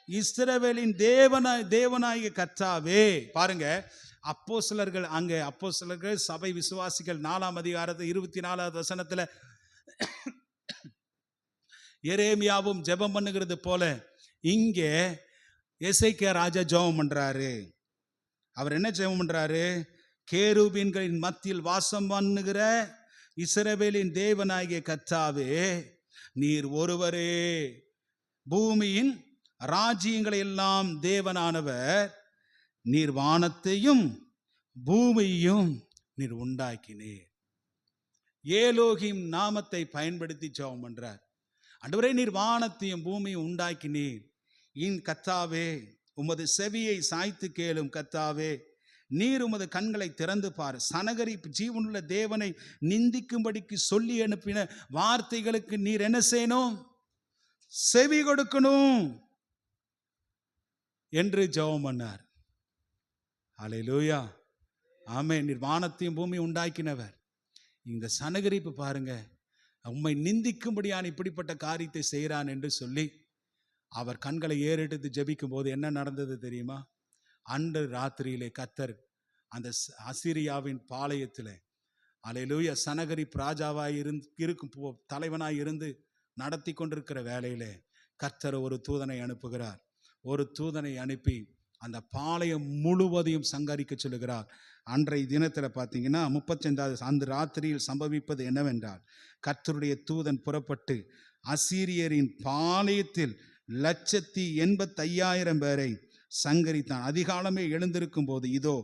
இஸ்ரவேலின் தேவனாகிய கர்த்தாவே. பாருங்க, அப்போஸ்தலர்கள் சபை விசுவாசிகள் 4ஆம் அதிகாரத்தில் 24வது வசனத்துல எரேமியாவும் ஜெபம் பண்ணுகிறது போல இங்கே எசேக்கியா ராஜா ஜெபம் பண்றாரு. அவர் என்ன ஜெபம் பண்றாரு? கேருபீன்களின் மத்தியில் வாசம் பண்ணுகிற இஸ்ரவேலின் தேவனாகிய கர்த்தாவே, நீர் ஒருவரே பூமியின் ராஜ்யங்களை எல்லாம் தேவனானவர். நீர் வானத்தையும் பூமியையும் நீர் உண்டாக்கினீர். ஏலோகிம் நாமத்தை பயன்படுத்தி ஜெபம் பண்றார். ஆண்டவரே, நீர் வானத்தையும் பூமியும் உண்டாக்கினீர். கர்த்தாவே, உமது செவியை சாய்த்து கேளும். கர்த்தாவே, நீர் உமது கண்களை திறந்து பார். சனகரிப்பு ஜீவனுள்ள தேவனை நிந்திக்கும்படிக்கு சொல்லி அனுப்பின வார்த்தைகளுக்கு நீர் என்ன செய்யணும்? செவி கொடுக்கணும் என்று ஜெபம் பண்ணார். அல்லேலூயா, ஆமென். நீர் வானத்தையும் பூமியும் உண்டாக்கினவர். இந்த சனகரிப்பு பாருங்க, உம்மை நிந்திக்கும்படியான இப்படிப்பட்ட காரியத்தை செய்கிறான் என்று சொல்லி அவர் கண்களை ஏறெடுத்து ஜெபிக்கும் போது என்ன நடந்தது தெரியுமா? அன்று ராத்திரியிலே கர்த்தர் அந்த அசீரியாவின் பாளையத்தில், அல்லேலூயா, சனகரிப் ராஜாவாய் இருக்கும் தலைவனாய் இருந்து நடத்தி கொண்டிருக்கிற வேளையிலே கர்த்தர் ஒரு தூதனை அனுப்புகிறார். ஒரு தூதனை அனுப்பி அந்த பாளையம் முழுவதையும் சங்கரிக்க சொல்லுகிறார். அன்றைய தினத்தில் பார்த்தீங்கன்னா 35வது அந்த ராத்திரியில் சம்பவிப்பது என்னவென்றால், கர்த்தருடைய தூதன் புறப்பட்டு அசீரியரின் பாளையத்தில் 185,000 பேரை சங்கரித்தான். அதிகாலமே எழுந்திருக்கும் போது இதோ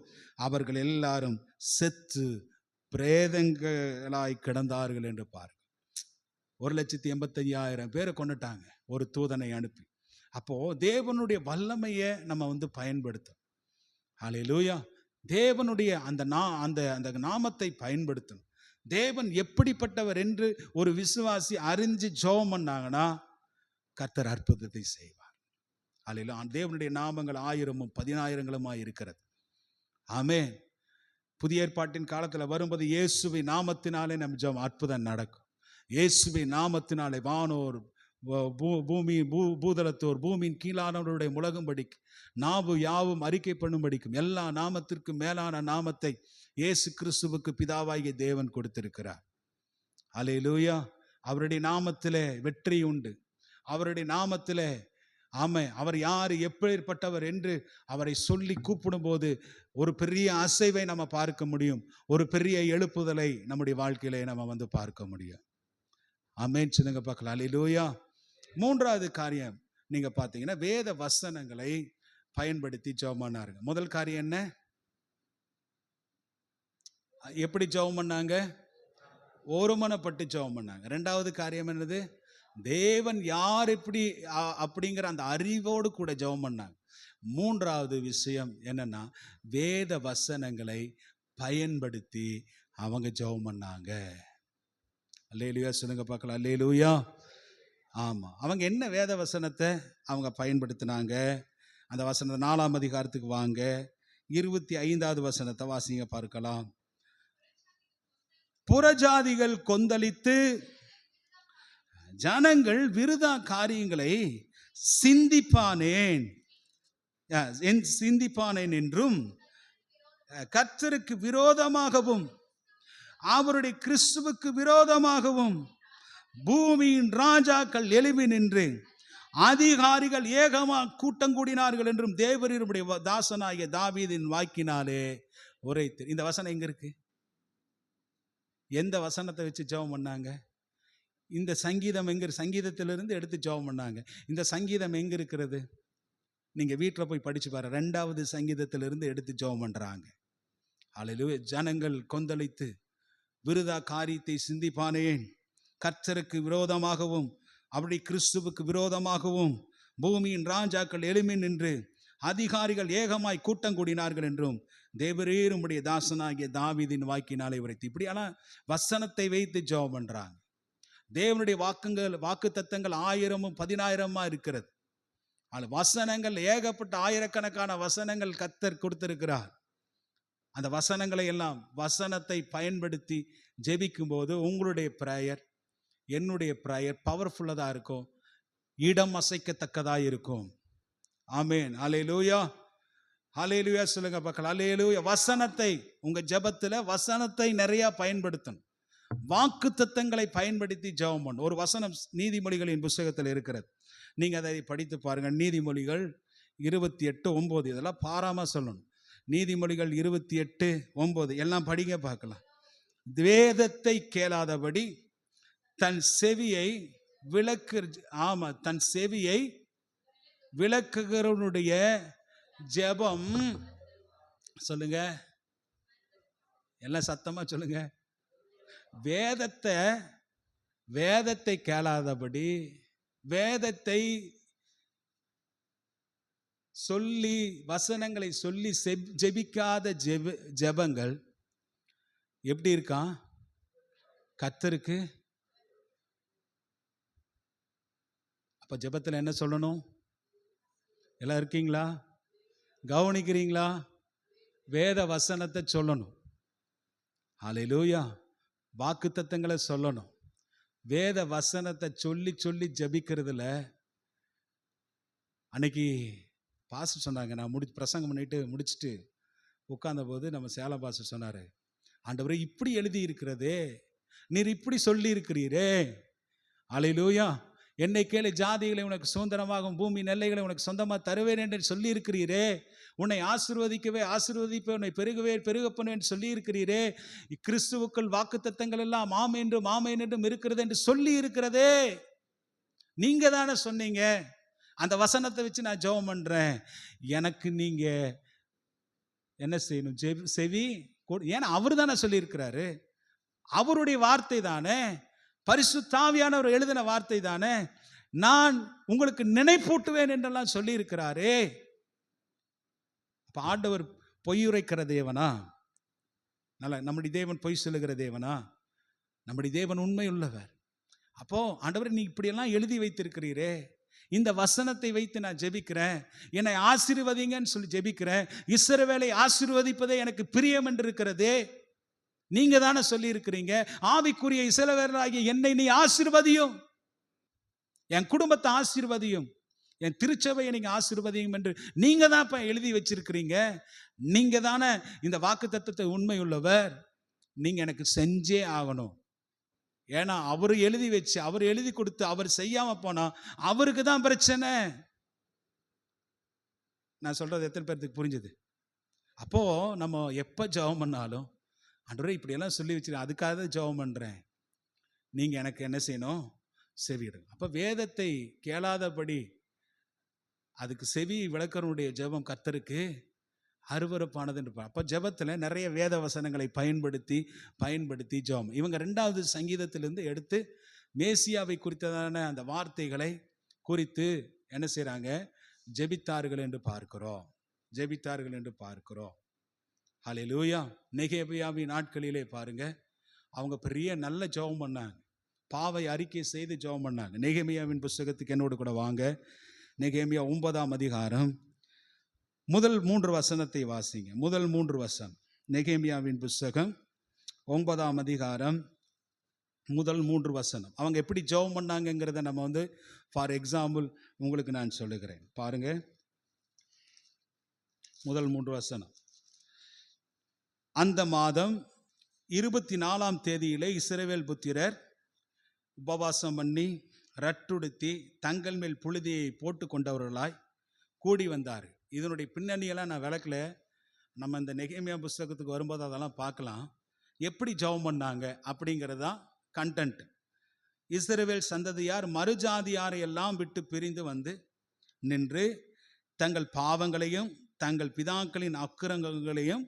அவர்கள் எல்லாரும் செத்து பிரேதங்களாய் கிடந்தார்கள் என்று பாருங்க. 185,000 பேரை கொண்டுட்டாங்க ஒரு தூதனை அனுப்பி. அப்போ தேவனுடைய வல்லமையை நம்ம பயன்படுத்தணும். அல்லேலூயா, தேவனுடைய அந்த நாமத்தை பயன்படுத்தணும். தேவன் எப்படிப்பட்டவர் என்று ஒரு விசுவாசி அறிஞ்சு ஜெபம் பண்ணாங்கன்னா கர்த்தர் அற்புதத்தை செய்வார். அல்லேலூயா, தேவனுடைய நாமங்கள் 1000ம் 10,000ங்களுமா இருக்கிறது. ஆமென். புதிய ஏற்பாட்டின் காலத்தில் வரும்போது இயேசுவின் நாமத்தினாலே நம்ம ஜெபம் அற்புதம் நடக்கும். இயேசுவின் நாமத்தினாலே வானோர் பூமி பூதலத்தோர் பூமியின் கீழானவருடைய முழங்கும்படிக்கு நாவு யாவும் அறிக்கை பண்ணும்படிக்கும் எல்லா நாமத்திற்கும் மேலான நாமத்தை இயேசு கிறிஸ்துவுக்கு பிதாவாகிய தேவன் கொடுத்திருக்கிறார். அல்லேலூயா, அவருடைய நாமத்திலே வெற்றி உண்டு. அவருடைய நாமத்திலே அவர் யார், எப்படிப்பட்டவர் என்று அவரை சொல்லி கூப்பிடும் போது ஒரு பெரிய அசைவை நம்ம பார்க்க முடியும். ஒரு பெரிய எழுப்புதலை நம்முடைய வாழ்க்கையிலே நம்ம பார்க்க முடியும். ஆமென். சொல்லுங்க பார்க்கலாம். அல்லேலூயா. 3வது காரியம் நீங்க பார்த்தீங்கன்னா, வேத வசனங்களை பயன்படுத்தி ஜெபம் பண்ணாருங்க. முதல் காரியம் என்ன? எப்படி ஜெபம் பண்ணாங்க? ஒருமனப்பட்டு ஜெபம் பண்ணாங்க. 2வது காரியம் என்னது? தேவன் யார் எப்படி அப்படிங்கிற அந்த அறிவோடு கூட ஜெபம் பண்ணாங்க. 3வது விஷயம் என்னன்னா, வேத வசனங்களை பயன்படுத்தி அவங்க ஜெபம் பண்ணாங்க. அல்லேலூயா. சொல்லுங்க பார்க்கலாம். அல்லேலூயா. ஆமா, அவங்க என்ன வேத வசனத்தை அவங்க பயன்படுத்தினாங்க? அந்த வசனத்தை 4ஆம் அதிகாரத்துக்கு வாங்க. 25வது வசனத்தை வாசிங்க பார்க்கலாம். புறஜாதிகள் கொந்தளித்து ஜனங்கள் விருதா காரியங்களை சிந்திப்பானேன் சிந்திப்பானேன் என்றும் கர்த்தருக்கு விரோதமாகவும் அவருடைய கிறிஸ்துவுக்கு விரோதமாகவும் பூமியின் ராஜாக்கள் எழும்பி நின்று அதிகாரிகள் ஏகமாக கூட்டம் கூடினார்கள் என்றும் தேவரீருடைய தாசனாகிய தாவீதின் வாக்கினாலே உரைத்து. இந்த வசனம் எங்க இருக்கு? எந்த வசனத்தை வச்சு ஜெபம் பண்ணாங்க? இந்த சங்கீதம் எங்க? சங்கீதத்திலிருந்து எடுத்து ஜெபம் பண்ணாங்க. இந்த சங்கீதம் எங்க இருக்கிறது? நீங்க வீட்டில் போய் படிச்சு பாரு. 2வது சங்கீதத்திலிருந்து எடுத்து ஜெபம் பண்றாங்க. அல்லேலூயா. ஜனங்கள் கொந்தளித்து விருதா காரியத்தை சிந்திப்பானேன், கர்த்தருக்கு விரோதமாகவும் அப்படி கிறிஸ்துவுக்கு விரோதமாகவும் பூமியின் ராஜாக்கள் எழும்பி நின்று அதிகாரிகள் ஏகமாய் கூட்டம் கூடினார்கள் என்றும் தேவரீர் உம்முடைய தாசனாகிய தாவீதின் வாக்கினாலே உரைத்து. இப்படியெல்லாம் வசனத்தை வைத்து ஜெபம் பண்றாங்க. தேவனுடைய வாக்கு தத்தங்கள் 1000 10,000 இருக்கிறது. அது வசனங்கள் ஏகப்பட்ட ஆயிரக்கணக்கான வசனங்கள் கர்த்தர் கொடுத்திருக்கிறார். அந்த வசனங்களை எல்லாம் வசனத்தை பயன்படுத்தி ஜெபிக்கும் போது உங்களுடைய பிரேயர், என்னுடைய பிரேயர் பவர்ஃபுல்லா இருக்கும், இடம் அசைக்கத்தக்கதா இருக்கும். ஆமென். அல்லேலூயா. அல்லேலூயா சொல்லுங்க பார்க்கலாம். அல்லேலூயா. வசனத்தை உங்க ஜெபத்துல வசனத்தை நிறைய பயன்படுத்தணும். வாக்கு தத்தங்களை பயன்படுத்தி ஜெபம் பண்ணணும். ஒரு வசனம் நீதிமொழிகளின் புத்தகத்தில் இருக்கிறது. நீங்க அதை படித்து பாருங்க. நீதிமொழிகள் 28:9. இதெல்லாம் பாராம சொல்லணும். நீதிமொழிகள் 28:9 எல்லாம் படிங்க பார்க்கலாம். வேதத்தை கேளாதபடி தன் செவியை தன் செவியை விளக்குகிறவனுடைய ஜெபம், சொல்லுங்க எல்லாம் சத்தமா சொல்லுங்க. வேதத்தை கேளாதபடி, வேதத்தை சொல்லி வசனங்களை சொல்லி ஜெபிக்காத ஜெபங்கள் எப்படி இருக்கான்? கர்த்தருக்கு. அப்ப ஜெபத்தில் என்ன சொல்லணும்? எல்லாம் இருக்கீங்களா? கவனிக்கிறீங்களா? வேத வசனத்தை சொல்லணும். அல்லேலூயா. வாக்கு தத்தங்களை சொல்லணும். வேத வசனத்தை சொல்லி சொல்லி ஜெபிக்கிறதுல அன்னைக்கு பாஸ்டர் சொன்னாங்க. நான் பிரசங்கம் பண்ணிட்டு முடிச்சுட்டு உட்கார்ந்த போது நம்ம சேலம் பாஸ்டர் சொன்னாரு, ஆண்டவரே இப்படி எழுதி இருக்கிறதே, நீர் இப்படி சொல்லி இருக்கிறீரே, அல்லேலூயா, என்னை கேளு ஜாதிகளை உனக்கு சுதந்திரமாகும், பூமி நெல்லைகளை உனக்கு சொந்தமாக தருவேன் என்று சொல்லி இருக்கிறீரே, உன்னை ஆசீர்வதிப்பேன், உன்னை பெருக பண்ணுவேன் சொல்லி இருக்கிறீரே, கிறிஸ்துவுக்குள் வாக்கு தத்தங்கள் எல்லாம் ஆமென் என்றும் இருக்கிறது என்று சொல்லி இருக்கிறதே. நீங்க தானே சொன்னீங்க. அந்த வசனத்தை வச்சு நான் ஜெபம் பண்றேன். எனக்கு நீங்க என்ன செய்யணும்? செவி. ஏன்னா அவரு தானே சொல்லி இருக்கிறாரு. அவருடைய வார்த்தை தானே, பரிசுத்த ஆவியானவர் எழுதின வார்த்தை தானே. நான் உங்களுக்கு நினைப்பூட்டுவேன் என்றெல்லாம் சொல்லி இருக்கிறாரே. அப்ப ஆண்டவர் பொய்யுரைக்கிற தேவனா? நம்முடைய தேவன் பொய் சொல்லுகிற தேவனா? நம்முடைய தேவன் உண்மை உள்ளவர். அப்போ ஆண்டவர் நீ இப்படியெல்லாம் எழுதி வைத்திருக்கிறீரே, இந்த வசனத்தை வைத்து நான் ஜெபிக்கிறேன், என்னை ஆசீர்வதிங்கன்னு சொல்லி ஜெபிக்கிறேன். இஸ்ரவேலை ஆசீர்வதிப்பதே எனக்கு பிரியம் என்று இருக்கிறதே. நீங்க தானே சொல்லி இருக்கிறீங்க, ஆவிக்குரிய இஸ்ரவேலராகிய என்னை நீ ஆசீர்வதியும், என் குடும்பத்தை ஆசீர்வதியும், என் திருச்சபையை நீங்க ஆசீர்வதியும் என்று நீங்க தான் எழுதி வச்சிருக்கிறீங்க. நீங்க தானே இந்த வாக்கு தத்தத்தை உண்மை உள்ளவர். நீங்க எனக்கு செஞ்சே ஆகணும். ஏன்னா அவர் எழுதி வச்சு, அவர் எழுதி கொடுத்து அவர் செய்யாம போனா அவருக்கு தான் பிரச்சனை. நான் சொல்றது எத்தனை பேருக்கு புரிஞ்சுது? அப்போ நம்ம எப்ப ஜெபம் பண்ணாலும் ஆண்டவரே இப்படியெல்லாம் சொல்லி வச்சிருக்கேன், அதுக்காக தான் ஜெபம் பண்றேன், நீங்க எனக்கு என்ன செய்யணும்? செவியிடுங்க. அப்ப வேதத்தை கேளாதபடி அதுக்கு செவி விளக்கனுடைய ஜெபம் கர்த்தருக்கு அருவருப்பானது என்று. அப்ப ஜெபத்துல நிறைய வேத வசனங்களை பயன்படுத்தி ஜெபம். இவங்க 2வது சங்கீதத்திலிருந்து எடுத்து மேசியாவை குறித்ததான அந்த வார்த்தைகளை குறித்து என்ன செய்றாங்க? ஜெபித்தார்கள் என்று பார்க்கிறோம். ஹல்லேலூயா. நெகேமியாவின் நாட்களிலே பாருங்க, அவங்க பெரிய நல்ல ஜெபம் பண்ணாங்க, பாவை அறிக்கை செய்து ஜெபம் பண்ணாங்க. நெகேமியாவின் புஸ்தகத்துக்கு என்னோடு கூட வாங்க. நெகேமியா 9ஆம் அதிகாரம் முதல் 3 வசனத்தை வாசிங்க. முதல் 3 வசனம். நெகேமியாவின் புஸ்தகம் 9ஆம் அதிகாரம் முதல் 3 வசனம். அவங்க எப்படி ஜெபம் பண்ணாங்கங்கிறத நம்ம வந்து ஃபார் எக்ஸாம்பிள் உங்களுக்கு நான் சொல்லுகிறேன். பாருங்க, முதல் 3 வசனம். அந்த மாதம் 24ஆம் தேதியிலே இஸ்ரவேல் புத்திரர் உபவாசம் பண்ணி ரட்டுடுத்தி தங்கள் மேல் புழுதியை போட்டு கொண்டவர்களாய் கூடி வந்தார். இதனுடைய பின்னணியெல்லாம் நான் விளக்கல. நம்ம இந்த நெகேமியா புஸ்தகத்துக்கு வரும்போது அதெல்லாம் பார்க்கலாம். எப்படி ஜெபம் பண்ணாங்க அப்படிங்கிறது தான் கண்டென்ட். இஸ்ரவேல் சந்ததியார் மறுஜாதியாரை எல்லாம் விட்டு பிரிந்து வந்து நின்று தங்கள் பாவங்களையும் தங்கள் பிதாக்களின் அக்கிரமங்களையும்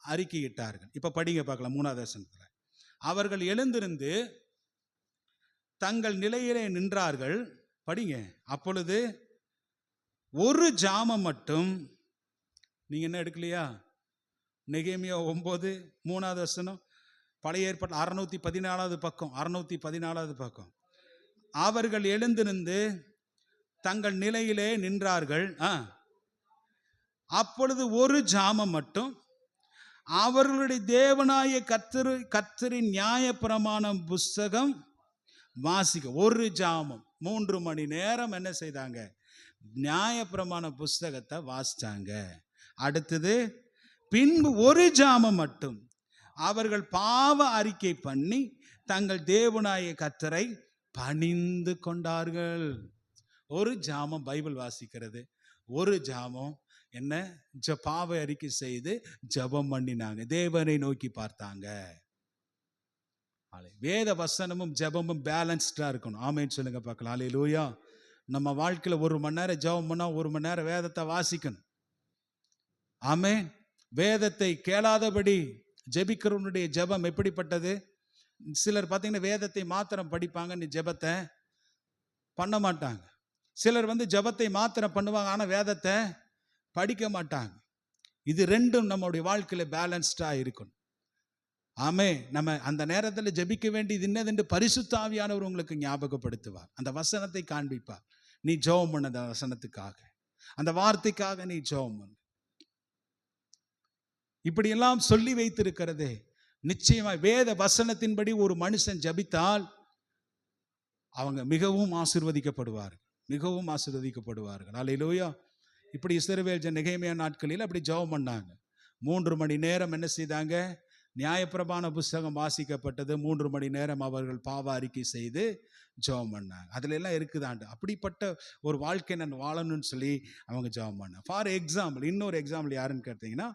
அறிக்கையிட்டார்கள். இப்போ படிங்க பார்க்கலாம் 3வது வசனத்தில். அவர்கள் எழுந்திருந்து தங்கள் நிலையிலே நின்றார்கள். படிங்க. அப்பொழுது ஒரு ஜாமம் மட்டும், நீங்க என்ன எடுக்கலையா? நெகேமியா 9 3வது வசனம், பழைய ஏற்பாடு 614வது பக்கம், 614வது பக்கம். அவர்கள் எழுந்திருந்து தங்கள் நிலையிலே நின்றார்கள். அப்பொழுது ஒரு ஜாமம் மட்டும் அவர்களுடைய தேவனாய கர்த்தரின் நியாயப்பிரமாணம் புஸ்தகம் வாசிக்க. ஒரு ஜாமம் 3 மணி நேரம் என்ன செய்தாங்க? நியாயப்பிரமாண புஸ்தகத்தை வாசிச்சாங்க. அடுத்தது பின்பு ஒரு ஜாமம் மட்டும் அவர்கள் பாவ அறிக்கை பண்ணி தங்கள் தேவனாய கர்த்தரை பணிந்து கொண்டார்கள். ஒரு ஜாமம் பைபிள் வாசிக்கிறது, ஒரு ஜாமம் என்ன பாவ அறிக்கை செய்து ஜெபம் பண்ணினாங்க, தேவனை நோக்கி பார்த்தாங்க. வேத வசனமும் ஜெபமும் பேலன்ஸ்டா இருக்கணும். ஆமேன்னு சொல்லுங்க பார்க்கலாம். அல்லேலூயா. நம்ம வாழ்க்கையில 1 மணி நேரம் ஜெபம் பண்ணா 1 மணி நேரம் வேதத்தை வாசிக்கணும். ஆமென். வேதத்தை கேளாதபடி ஜெபிக்கிறவனுடைய ஜெபம் எப்படிப்பட்டது? சிலர் பார்த்தீங்கன்னா வேதத்தை மாத்திரம் படிப்பாங்க, நீ ஜெபத்தை பண்ண மாட்டாங்க. சிலர் வந்து ஜெபத்தை மாத்திரம் பண்ணுவாங்க, ஆனால் வேதத்தை படிக்க மாட்டாங்க. இது ரெண்டும் நம்மளுடைய வாழ்க்கையில பேலன்ஸ்டா இருக்கணும். ஆமே. நம்ம அந்த நேரத்தில் ஜெபிக்க வேண்டியது என்னதென்று பரிசுத்த ஆவியானவர் உங்களுக்கு ஞாபகப்படுத்துவார். அந்த வசனத்தை காண்பிப்பார். நீ ஜெபம் பண்ண, அந்த வசனத்துக்காக, அந்த வார்த்தைக்காக நீ ஜெபம் பண்ணு. இப்படியெல்லாம் சொல்லி வைத்திருக்கிறதே நிச்சயமாக வேத வசனத்தின்படி ஒரு மனுஷன் ஜெபித்தால் அவங்க மிகவும் ஆசீர்வதிக்கப்படுவார்கள், மிகவும் ஆசீர்வதிக்கப்படுவார்கள். அல்லேலூயா. இப்படி இஸ்ரவேல் நெகேமியா நாட்களில் அப்படி ஜெபம் பண்ணாங்க. 3 மணி நேரம் என்ன செய்தாங்க? நியாயப்பிரமாண புஸ்தகம் வாசிக்கப்பட்டது. 3 மணி நேரம் அவர்கள் பாவ அறிக்கை செய்து ஜெபம் பண்ணாங்க. அதுல எல்லாம் இருக்குதாண்டு. அப்படிப்பட்ட ஒரு வாழ்க்கை நான் வாழணும்னு சொல்லி அவங்க ஜெபம் பண்ணாங்க. ஃபார் எக்ஸாம்பிள், இன்னொரு எக்ஸாம்பிள் யாருன்னு கேட்டீங்கன்னா,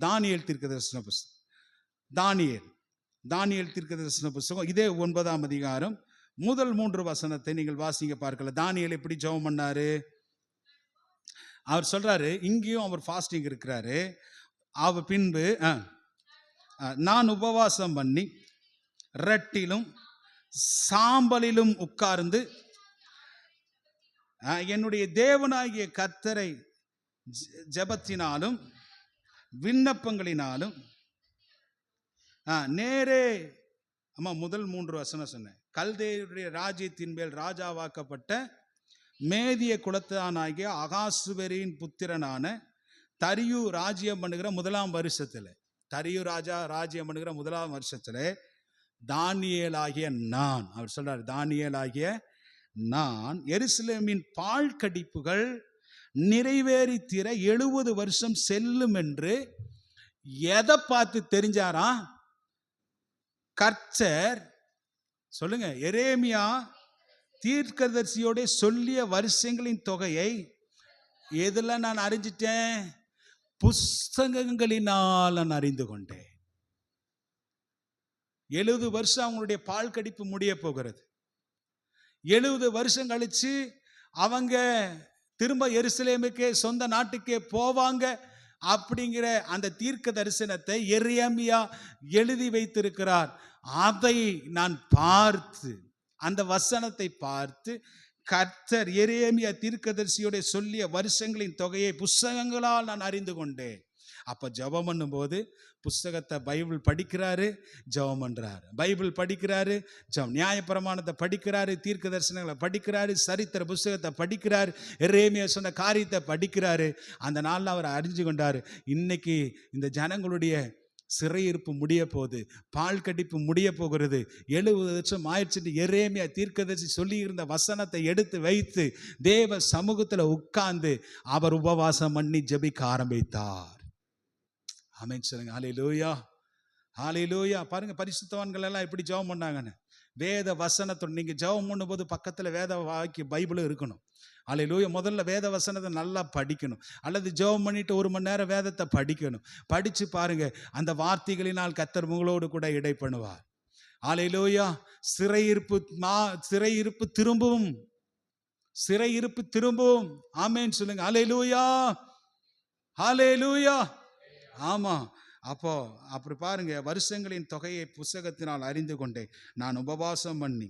தானியேல் தீர்க்கதரிசன புஸ்தகம். தானியேல் தீர்க்கதரிசன புஸ்தகம் இதே 9ஆம் அதிகாரம் முதல் 3 வசனத்தை நீங்கள் வாசிங்க பார்க்கல. தானியேல் எப்படி ஜெபம் பண்ணாரு? அவர் சொல்றாரு, இங்கேயும் அவர் ஃபாஸ்டிங் இருக்கிறாரு. அவர் பின்பு நான் உபவாசம் பண்ணி ரட்டிலும் சாம்பலிலும் உட்கார்ந்து என்னுடைய தேவனாகிய கர்த்தரை ஜெபத்தினாலும் விண்ணப்பங்களினாலும் நேரே முதல் 3 வசனம் சொன்னேன். கல்தேயருடைய ராஜ்யத்தின் மேல் ராஜாவாக்கப்பட்ட மேதிய குலத்தானாகிய அகாசுவரின் புத்திரனான தரியு ராஜ்யம் பண்ணுகிற 1ஆம் வருஷத்துல, தரியு ராஜா ராஜ்யம் பண்ணுகிற 1ஆம் வருஷத்துல தானியேலாகிய நான், அவர் சொல்றாரு, தானியேலாகிய நான் எருசலேமின் பால் கடிப்புகள் நிறைவேறி தீர 70 வருஷம் செல்லும் என்று எதை பார்த்து தெரிஞ்சாரா? கர்த்தர் சொல்லுங்க, எரேமியா தீர்க்கதரிசியோட சொல்லிய வருஷங்களின் தொகையை எதுல நான் அறிஞ்சிட்டேன்? புஸ்தகங்களினால் நான் அறிந்து கொண்டேன். 70 வருஷம் அவங்களுடைய பால் கடிப்பு முடிய போகிறது. 70 வருஷம் கழிச்சு அவங்க திரும்ப எருசலேமுக்கே, சொந்த நாட்டுக்கே போவாங்க அப்படிங்கிற அந்த தீர்க்க தரிசனத்தை எரேமியா எழுதி வைத்திருக்கிறார். அதை நான் பார்த்து, அந்த வசனத்தை பார்த்து கர்த்தர் எரேமியா தீர்க்கதரிசியோட சொல்லிய வருஷங்களின் தொகையை புஸ்தகங்களால் நான் அறிந்து கொண்டேன். அப்ப ஜெபம் பண்ணும் போது புஸ்தகத்தை பைபிள் படிக்கிறாரு, ஜெபம் பண்றாரு. பைபிள் படிக்கிறாரு, நியாயப்பிரமாணத்தை படிக்கிறாரு, தீர்க்க தரிசனங்களை படிக்கிறாரு, சரித்திர புஸ்தகத்தை படிக்கிறாரு, எரேமியா சொன்ன காரியத்தை படிக்கிறாரு. அந்த நாளில் அவர் அறிஞ்சு கொண்டாரு, இன்னைக்கு இந்த ஜனங்களுடைய சிறையிருப்பு முடிய போகுது, பால் கடிப்பு முடிய போகிறது, 70 வருஷம் ஆயிடுச்சுட்டு எரேமியா தீர்க்கதரிசி சொல்லி இருந்த வசனத்தை எடுத்து வைத்து தேவ சமூகத்தில் உட்கார்ந்து அவர் உபவாசம் பண்ணி ஜெபிக்க ஆரம்பித்தார். ஆமென் சொல்லுங்க. ஹல்லேலூயா, ஹல்லேலூயா. பாருங்க பரிசுத்தவான்கள் எல்லாம் எப்படி ஜெபம் பண்ணாங்கன்னு. வேத வசனத்தோடு நீங்க ஜெபம் பண்ணும்போது பக்கத்துல வேத வாக்கி பைபிளும் இருக்கணும். ஹல்லேலூயா. முதல்ல வேத வசனத்தை நல்லா படிக்கணும், அல்லது ஜெபம் பண்ணிட்டு 1 மணி நேரம் வேதத்தை படிக்கணும். படிச்சு பாருங்க, அந்த வார்த்தைகளினால் கர்த்தர் உங்களோடு கூட இடை பண்ணுவார். ஹல்லேலூயா. சிறையிருப்பு திரும்பவும், சிறையிருப்பு திரும்பவும். ஆமென் சொல்லுங்க. ஹல்லேலூயா, ஹல்லேலூயா. ஆமா. அப்படி பாருங்க, வருஷங்களின் தொகையை புஸ்தகத்தினால் அறிந்து கொண்டேன். நான் உபவாசம் பண்ணி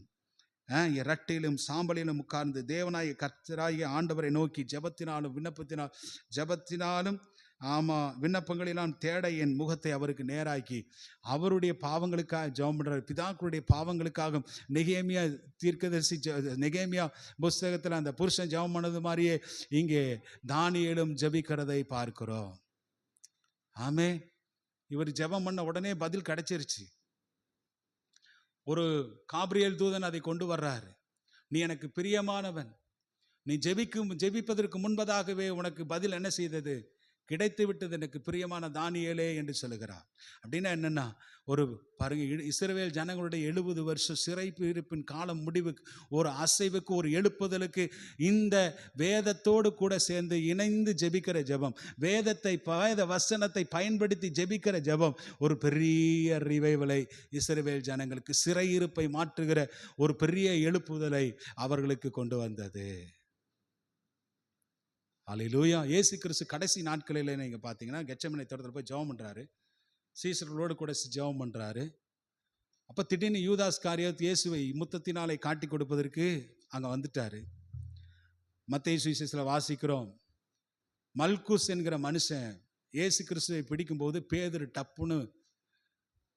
இரட்டிலும் சாம்பலிலும் உட்கார்ந்து தேவனாய கர்த்தராகிய ஆண்டவரை நோக்கி ஜெபத்தினாலும் விண்ணப்பங்களிலாம் தேட என் முகத்தை அவருக்கு நேராக்கி அவருடைய பாவங்களுக்காக ஜெபம் பண்றாரு. பிதாக்களுடைய பாவங்களுக்காக நெகேமியா தீர்க்கதரிசி நெகேமியா புஸ்தகத்தில் அந்த புருஷன் ஜெபம் பண்ணது மாதிரியே இங்கே தானியேலும் ஜெபிக்கிறதை பார்க்கிறோம். ஆமே. இவர் ஜெபம் பண்ண உடனே பதில் கிடைச்சிருச்சு. ஒரு காபிரியேல் தூதன் அதை கொண்டு வர்றாரு. நீ எனக்கு பிரியமானவன், நீ ஜெபிப்பதற்கு முன்பதாகவே உனக்கு பதில் என்ன செய்தது, கிடைத்து விட்டது, எனக்கு பிரியமான தானியேலே என்று சொல்லுகிறார். அப்படின்னா என்னன்னா, ஒரு பாருங்க, இஸ்ரவேல் ஜனங்களுடைய 70 வருஷம் சிறையிருப்பின் காலம் முடிவுக்கு, ஒரு அசைவுக்கு, ஒரு எழுப்புதலுக்கு இந்த வேதத்தோடு கூட சேர்ந்து இணைந்து ஜெபிக்கிற ஜெபம், வேத வசனத்தை பயன்படுத்தி ஜெபிக்கிற ஜெபம் ஒரு பெரிய ரிவைவலை இஸ்ரவேல் ஜனங்களுக்கு, சிறையிருப்பை மாற்றுகிற ஒரு பெரிய எழுப்புதலை அவர்களுக்கு கொண்டு வந்தது. அல்லேலூயா. இயேசு கிறிஸ்து கடைசி நாட்களில் நீங்க பார்த்தீங்கன்னா கெத்செமனே தோட்டத்தில் போய் ஜெபம் பண்றாரு, சீசர்களோடு கூட ஜெபம் பண்றாரு. அப்ப திடீர்னு யூதாஸ் காரியோத் இயேசுவை முத்தத்தினாலே காட்டி கொடுப்பதற்கு அங்க வந்துட்டாரு. மத்தேயு சுவிசேஷத்தில் வாசிக்கிறோம், மல்குஸ் என்கிற மனுஷன் இயேசு கிறிஸ்துவை பிடிக்கும்போது பேதுரு டப்புன்னு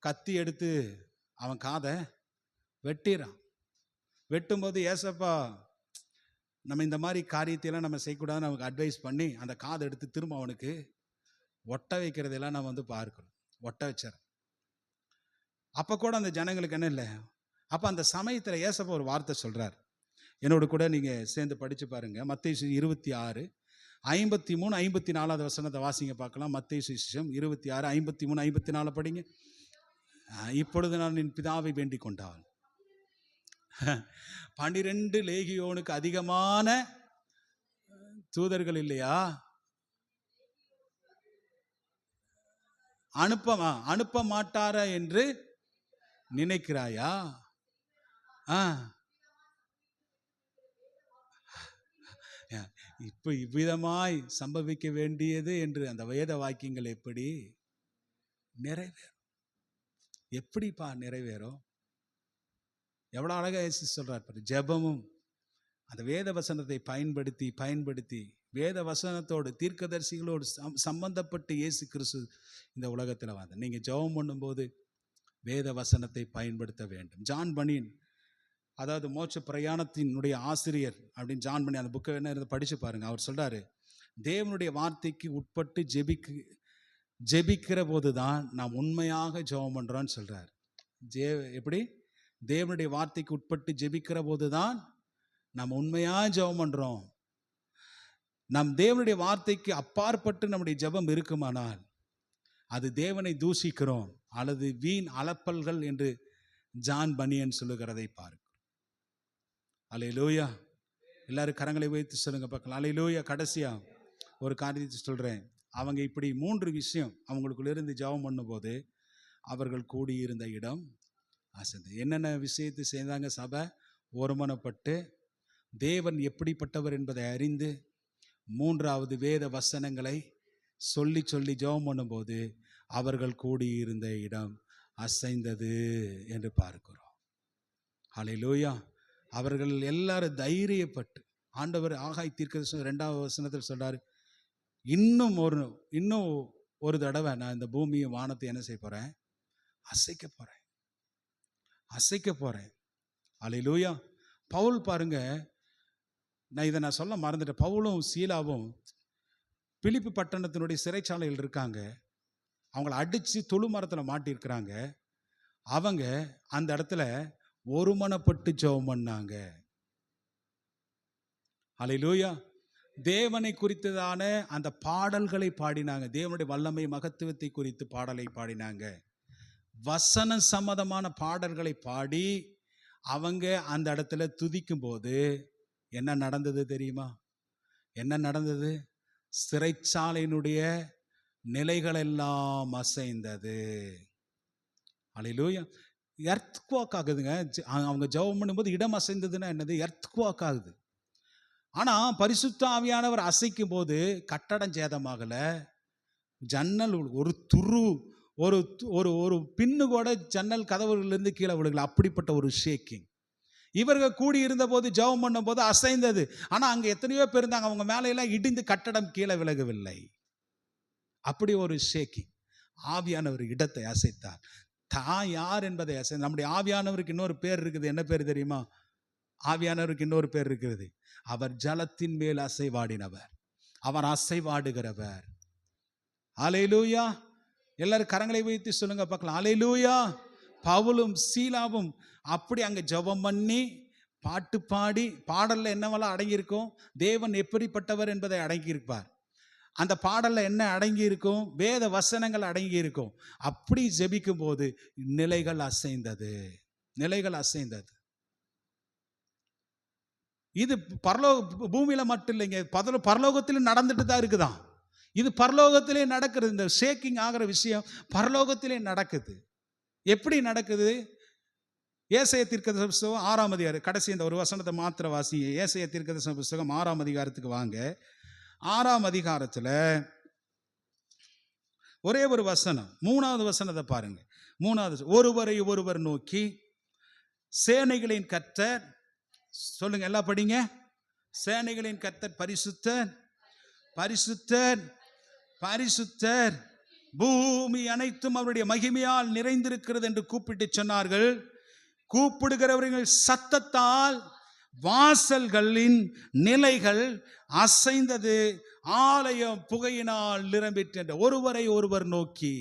கத்தி எடுத்து அவன் காதை வெட்டிறான். வெட்டும்போது ஏசப்பா நம்ம இந்த மாதிரி காரியத்தையெல்லாம் நம்ம செய்யக்கூடாதுன்னு அவனுக்கு அட்வைஸ் பண்ணி அந்த காதை எடுத்து திரும்ப அவனுக்கு ஒட்ட வைக்கிறதெல்லாம் நம்ம பார்க்கிறோம். ஒட்ட வச்சார். அப்போ கூட அந்த ஜனங்களுக்கு என்ன இல்லை. அப்போ அந்த சமயத்தில் ஏசப்பா ஒரு வார்த்தை சொல்கிறார், என்னோட கூட நீங்கள் சேர்ந்து படித்து பாருங்கள். மத்தேயு 26 53 54 வசனத்தை வாசிங்க பார்க்கலாம். மத்தேயு 26 53 54 படிங்க. இப்பொழுது நான் என் பிதாவை வேண்டிக் கொண்டால் 12 லேகியோனுக்கு அதிகமான தூதர்கள் இல்லையா, அனுப்ப மாட்டாரா என்று நினைக்கிறாயா? இப்ப இவ்விதமாய் சம்பவிக்க வேண்டியது என்று அந்த வேத வாக்கியங்கள் எப்படி நிறைவேறும்? எப்படிப்பா நிறைவேறும்? எவ்வளோ அழகா இயேசு சொல்றார். ஜெபமும் அந்த வேத வசனத்தை பயன்படுத்தி வேத வசனத்தோடு தீர்க்கதரிசிகளோடு சம்பந்தப்பட்டு இயேசு கிறிஸ்து இந்த உலகத்தில் வந்தார். நீங்கள் ஜெபம் பண்ணும்போது வேத வசனத்தை பயன்படுத்த வேண்டும். ஜான் பனியன், அதாவது மோட்ச பிரயாணத்தினுடைய ஆசிரியர் அப்படின்னு ஜான் பனியன், அந்த புக்கை என்ன படித்து பாருங்கள். அவர் சொல்கிறாரு, தேவனுடைய வார்த்தைக்கு உட்பட்டு ஜெபிக்கிற போது தான் நாம் உண்மையாக ஜெபம் பண்ணுறோன்னு சொல்கிறார். எப்படி? தேவனுடைய வார்த்தைக்கு உட்பட்டு ஜெபிக்கிற போது தான் நாம் உண்மையாக ஜெபம் பண்ணுறோம். நம் தேவனுடைய வார்த்தைக்கு அப்பாற்பட்டு நம்முடைய ஜெபம் இருக்குமானால் அது தேவனை தூஷிக்கிறோம் அல்லது வீண் அலப்பல்கள் என்று ஜான் பனியன் சொல்லுகிறதை பார்க்கிறோம். அல்லேலூயா. எல்லாரும் கரங்களை வைத்து சொல்லுங்க பார்க்கலாம். அல்லேலூயா. கடைசியா ஒரு காரியத்தை சொல்கிறேன். அவங்க இப்படி 3 விஷயம் அவங்களுக்குள்ளிருந்து ஜெபம் பண்ணும்போது அவர்கள் கூடியிருந்த இடம் அசைந்து. என்னென்ன விஷயத்தை செய்தாங்க? சபை ஒருமனப்பட்டு தேவன் எப்படிப்பட்டவர் என்பதை அறிந்து 3வது வேத வசனங்களை சொல்லி ஜெபம் பண்ணும்போது அவர்கள் கூடியிருந்த இடம் அசைந்தது என்று பார்க்கிறோம். ஹல்லேலூயா. அவர்கள் எல்லாரும் தைரியப்பட்டு, ஆண்டவர் ஆகாய் தீர்க்கதரிசி 2வது வசனத்தில் சொல்றாரு, இன்னும் ஒரு தடவை நான் இந்த பூமியும் வானத்தை என்ன செய்ய போறேன்? அசைக்க போறேன். ஹல்லேலூயா. பவுல் பாருங்க, நான் சொல்ல மறந்துட்டேன். பவுலும் சீலாவும் பிலிப்பி பட்டணத்தினுடைய சிறைச்சாலையில் இருக்காங்க. அவங்கள அடித்து தொழு மரத்தில் மாட்டியிருக்கிறாங்க. அவங்க அந்த இடத்துல ஒருமனப்பட்டு ஜெபம் பண்ணாங்க. அல்லேலூயா. தேவனை குறித்ததான அந்த பாடல்களை பாடினாங்க. தேவனுடைய வல்லமை மகத்துவத்தை குறித்து பாடலை பாடினாங்க. வசன சம்மதமான பாடல்களை பாடி அவங்க அந்த இடத்துல துதிக்கும் போது என்ன நடந்தது தெரியுமா? என்ன நடந்தது? சிறைச்சாலையினுடைய நிலைகள் எல்லாம் அசைந்தது. அல்லேலூயா. எர்த்குவாக் ஆகுதுங்க. அவங்க ஜெபம் பண்ணும்போது இடம் அசைந்ததுன்னா என்னது? எர்த்குவாக் ஆகுது. ஆனால் பரிசுத்த ஆவியானவர் அசைக்கும் போது கட்டடம் சேதமாகலை, ஜன்னல் ஒரு துரு ஒரு ஒரு ஒரு பின்னு கூட ஜன்னல் கதவுகளிலிருந்து கீழே விழுகல. அப்படிப்பட்ட ஒரு ஷேக்கிங். இவர்கள் கூடி இருந்த போது ஜெபம் பண்ணும் போது அசைந்தது. ஆனால் அங்கே எத்தனையோ பேர் இருந்தாங்க, அவங்க மேலையெல்லாம் இடிந்து கட்டடம் கீழே விலகவில்லை. அப்படி ஒரு ஷேக்கிங். ஆவியானவர் இடத்தை அசைத்தார். தான் யார் என்பதை அசை. நம்முடைய ஆவியானவருக்கு இன்னொரு பேர் இருக்குது. என்ன பேர் தெரியுமா? ஆவியானவருக்கு இன்னொரு பேர் இருக்கிறது. அவர் ஜலத்தின் மேல் அசைவாடினவர், அவர் அசைவாடுகிறவர். அல்லேலூயா. எல்லாரும் கரங்களை வைத்து சொல்லுங்க பார்க்கலாம், அல்லேலூயா. பவுலும் சீலாவும் அப்படி அங்கே ஜெபம் பண்ணி பாட்டு பாடி, பாடலில் என்னவெல்லாம் அடங்கியிருக்கும்? தேவன் எப்படிப்பட்டவர் என்பதை அடங்கியிருப்பார். அந்த பாடலில் என்ன அடங்கி இருக்கும்? வேத வசனங்கள் அடங்கி இருக்கும். அப்படி ஜெபிக்கும் போது நிலைகள் அசைந்தது, நிலைகள் அசைந்தது. இது பரலோக பூமியில மட்டும் இல்லைங்க, பரலோகத்திலும் நடந்துட்டு தான் இருக்குதான். இது பரலோகத்திலே நடக்கிறது. இந்த ஷேக்கிங் ஆகிற விஷயம் பரலோகத்திலே நடக்குது. எப்படி நடக்குது? ஏசாயா தீர்க்கதரிசன புஸ்தகம் 6ஆம் அதிகாரம், கடைசி இந்த ஒரு வசனத்தை மாத்திர வாசிங்க. ஏசாயா தீர்க்கதரிசன புஸ்தகம் 6ஆம் அதிகாரத்துக்கு வாங்க. 6ஆம் அதிகாரத்தில் ஒரே ஒரு வசனம், 3வது வசனத்தை பாருங்க. 3வது, ஒருவரை ஒருவர் நோக்கி சேனைகளின் கர்த்தர், சொல்லுங்க எல்லாம் படிங்க. சேனைகளின் கர்த்தர் பரிசுத்தர், பரிசுத்தர், பரிசுத்தர், பூமி அனைத்தும் அவருடைய மகிமையால் நிறைந்திருக்கிறது என்று கூப்பிட்டு சொன்னார்கள். கூப்பிடுகிறவர்கள் சத்தத்தால் வாசல்களின் நிலைகள் அசைந்தது, ஆலயம் புகையினால் நிரம்பிற்ற. ஒருவரை ஒருவர் நோக்கி,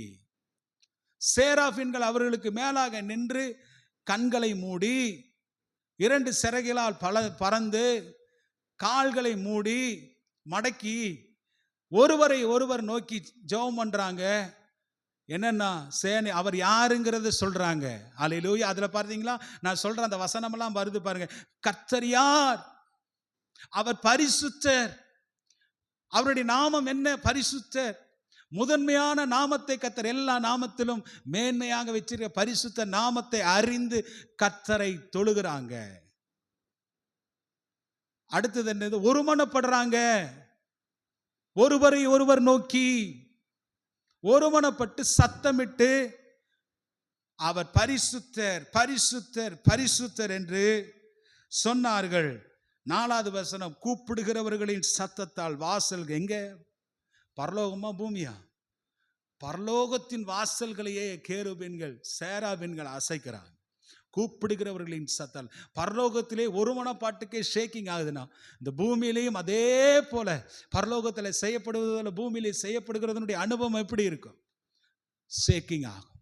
சேராபின்கள் அவர்களுக்கு மேலாக நின்று கண்களை மூடி 2 சிறகுகளால் பறந்து கால்களை மூடி மடக்கி ஒருவரை ஒருவர் நோக்கி ஜெபம் பண்றாங்க. என்னன்னா சேனை, அவர் யாருங்கிறத சொல்றாங்க. அல்லேலூயா. அதுல பார்த்தீங்களா, நான் சொல்ற அந்த வசனமெல்லாம் வருது பாருங்க. கர்த்தர் யார்? அவர் பரிசுத்தர். அவருடைய நாமம் என்ன? பரிசுத்தர். முதன்மையான நாமத்தை கர்த்தர் எல்லா நாமத்திலும் மேன்மையாக வச்சிருக்க பரிசுத்த நாமத்தை அறிந்து கர்த்தரை தொழுகிறாங்க. அடுத்தது என்னது? ஒருமனப்படுறாங்க. ஒருவரை ஒருவர் நோக்கி ஒருமனப்பட்டு சத்தமிட்டு அவர் பரிசுத்தர், பரிசுத்தர், பரிசுத்தர் என்று சொன்னார்கள். 4வது வசனம், கூப்பிடுகிறவர்களின் சத்தத்தால் வாசல், எங்க? பரலோகமா பூமியா? பரலோகத்தின் வாசல்களையே கேருபீன்கள் சேராபீன்கள் அசைக்கிறாங்க. கூப்பிடுகிறவர்களின் சத்தம். பரலோகத்திலே ஒருமனப்பாட்டுக்கே ஷேக்கிங் ஆகுதுன்னா, இந்த பூமியிலையும் அதே போல பரலோகத்தில் செய்யப்படுவதில் பூமியிலே செய்யப்படுகிறதனுடைய அனுபவம் எப்படி இருக்கும்? ஷேக்கிங் ஆகும்.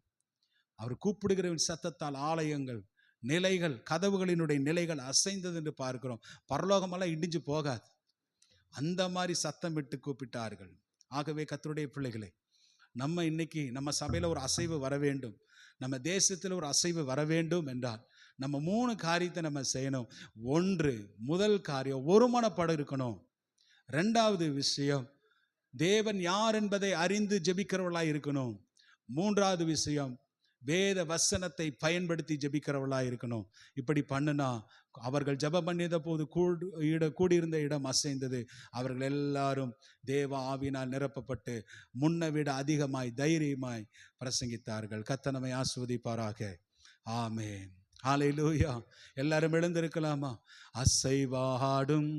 அவர் கூப்பிடுகிறவரின் சத்தத்தால் ஆலயங்கள், நிலைகள், கதவுகளினுடைய நிலைகள் அசைந்தது என்று பார்க்கிறோம். பரலோகமெல்லாம் இடிஞ்சு போகாது. அந்த மாதிரி சத்தம் விட்டு கூப்பிட்டார்கள். ஆகவே கர்த்தருடைய பிள்ளைகளே, நம்ம இன்னைக்கு நம்ம சபையில் ஒரு அசைவு வர வேண்டும், நம்ம தேசத்தில் ஒரு அசைவு வர வேண்டும் என்றால் நம்ம 3 காரியத்தை நம்ம செய்யணும். 1, முதல் காரியம் ஒருமனப்பட இருக்கணும். 2வது விஷயம், தேவன் யார் என்பதை அறிந்து ஜெபிக்கிறவர்களாக இருக்கணும். 3வது விஷயம், வேத வசனத்தை பயன்படுத்தி ஜெபிக்கிறவர்களாக இருக்கணும். இப்படி பண்ணுனா அவர்கள் ஜெபம் பண்ணியத போது கூடியிருந்த இடம் அசைந்தது. அவர்கள் எல்லாரும் தேவ ஆவியினால் நிரப்பப்பட்டு முன்ன விட அதிகமாய் தைரியமாய் பிரசங்கித்தார்கள். கர்த்தர் நம்மை ஆசீர்வதிப்பாராக. ஆமென். ஹல்லேலூயா. எல்லாரும் எழுந்திருக்கலாமா? அசைவாடும்